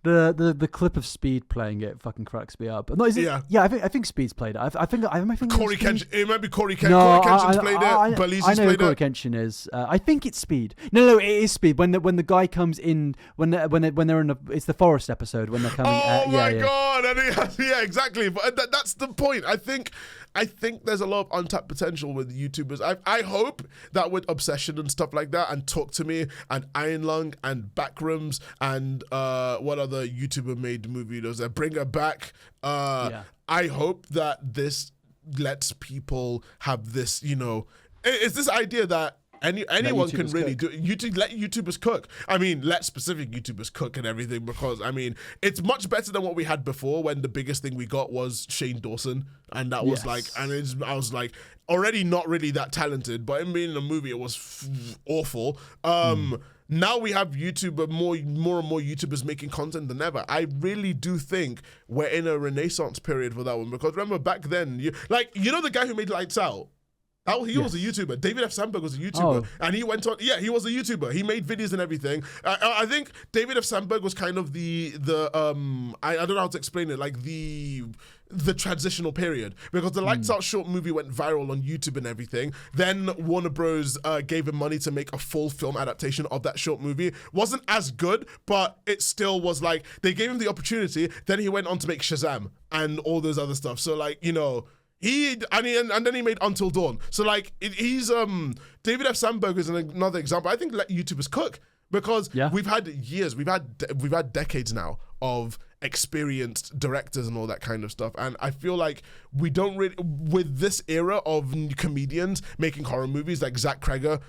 Speaker 2: The clip of Speed playing it fucking cracks me up. No, is it? Yeah, I think Speed's played it. I think
Speaker 1: Corey Kenshin. It might be Corey Kenshin. No, Corey Kenshin's played it. Belize's
Speaker 2: I know
Speaker 1: played
Speaker 2: who Corey
Speaker 1: it.
Speaker 2: Kenshin is. I think it's Speed. No, it is Speed. When the guy comes in, when they're in it's the forest episode when they're coming.
Speaker 1: Oh my god! Yeah, exactly. But that's the point. I think there's a lot of untapped potential with YouTubers. I hope that with Obsession and stuff like that, and Talk to Me, and Iron Lung, and Backrooms, and what other YouTuber made movie does that? Bring Her Back. I hope that this lets people have this, it's this idea that anyone can really do it. Let YouTubers cook. I mean, let specific YouTubers cook and everything, because I mean, it's much better than what we had before when the biggest thing we got was Shane Dawson, and that was I was like already not really that talented, but in being in a movie it was awful. Now we have more and more YouTubers making content than ever. I really do think we're in a renaissance period for that one, because remember back then, the guy who made Lights Out. He was a YouTuber. David F. Sandberg was a YouTuber. And he went on, he was a YouTuber. He made videos and everything. I think David F. Sandberg was kind of the I don't know how to explain it, like the transitional period, because the Lights Out short movie went viral on YouTube and everything. Then Warner Bros. Gave him money to make a full film adaptation of that short movie. Wasn't as good, but it still was like, they gave him the opportunity. Then he went on to make Shazam and all those other stuff. So like, and then he made Until Dawn. So like he's David F. Sandberg is another example. I think let YouTubers cook, because we've had decades now of experienced directors and all that kind of stuff, and I feel like we don't really, with this era of comedians making horror movies like Zach Kreger,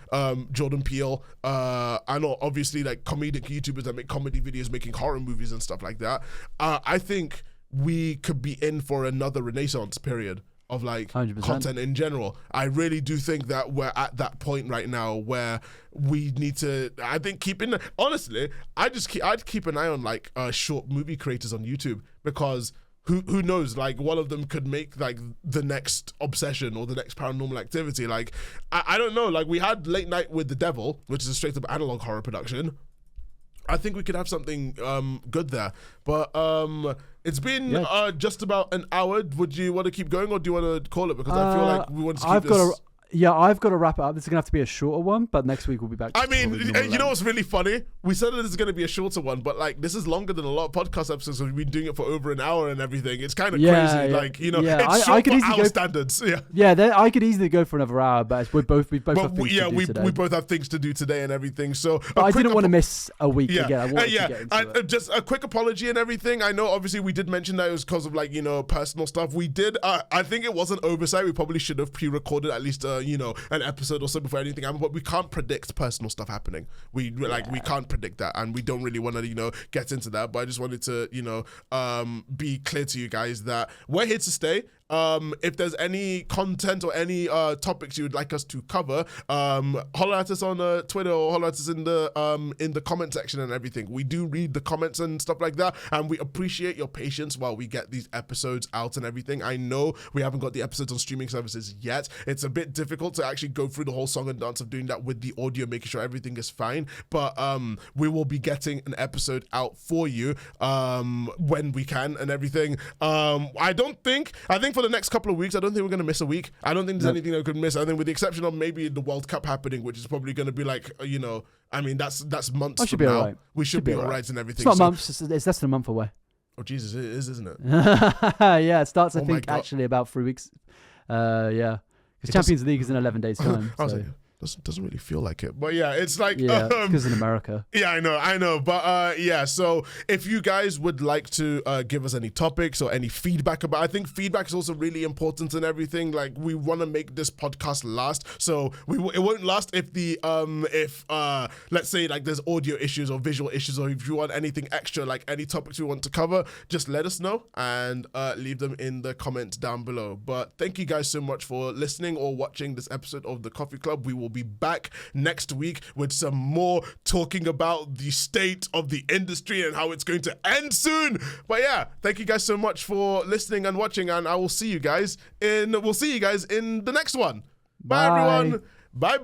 Speaker 1: Jordan Peele, and obviously like comedic YouTubers that make comedy videos making horror movies and stuff like that. I think we could be in for another renaissance period of like 100%. Content in general. I really do think that we're at that point right now where we need to, I think honestly, I'd keep an eye on like short movie creators on YouTube, because who knows, like one of them could make like the next Obsession or the next Paranormal Activity. Like I don't know, like we had Late Night with the Devil, which is a straight up analog horror production. I think we could have something good there. But it's been just about an hour. Would you want to keep going, or do you want to call it? Because I feel like we want to keep this.
Speaker 2: I've got to wrap it up. This is going to have to be a shorter one, but next week we'll be back.
Speaker 1: I mean, you know what's really funny? We said that this is going to be a shorter one, but like this is longer than a lot of podcast episodes. So we've been doing it for over an hour and everything. It's kind of crazy.
Speaker 2: Yeah.
Speaker 1: Like, you know, it's short for our standards.
Speaker 2: I could easily go for another hour, but we both have things to do today.
Speaker 1: We both have things to do today and everything. So
Speaker 2: but I didn't want to miss a week again. I wanted to get into it.
Speaker 1: Just a quick apology and everything. I know obviously we did mention that it was because of like, you know, personal stuff. We did, I think it was an oversight. We probably should have pre-recorded at least, you know, an episode or so before anything happened, but we can't predict personal stuff happening. We can't predict that, and we don't really want to, you know, get into that. But I just wanted to, you know, be clear to you guys that we're here to stay. If there's any content or any topics you would like us to cover, holler at us on Twitter or holler at us in the comment section and everything. We do read the comments and stuff like that, and we appreciate your patience while we get these episodes out and everything. I know we haven't got the episodes on streaming services yet. It's a bit difficult to actually go through the whole song and dance of doing that with the audio, making sure everything is fine. But we will be getting an episode out for you when we can and everything. I think for the next couple of weeks, I don't think we're going to miss a week. I don't think there's anything that we could miss. I think with the exception of maybe the World Cup happening, which is probably going to be like, you know, I mean, that's months from now. Right. We should be all right and everything.
Speaker 2: It's not months. It's less than a month away.
Speaker 1: Oh, Jesus, it is, isn't it?
Speaker 2: Yeah, it starts, I think, actually about 3 weeks. Yeah. Because Champions League is in 11 days' time.
Speaker 1: I was like, doesn't really feel like it, but yeah, it's like
Speaker 2: because in America.
Speaker 1: Yeah, I know, but yeah. So if you guys would like to give us any topics or any feedback about, I think feedback is also really important and everything. Like we want to make this podcast last, so it won't last if let's say like there's audio issues or visual issues, or if you want anything extra, like any topics we want to cover, just let us know and leave them in the comments down below. But thank you guys so much for listening or watching this episode of The Coffee Club. We will be back next week with some more talking about the state of the industry and how it's going to end soon. But yeah, thank you guys so much for listening and watching, and we'll see you guys in the next one. Bye everyone. Bye.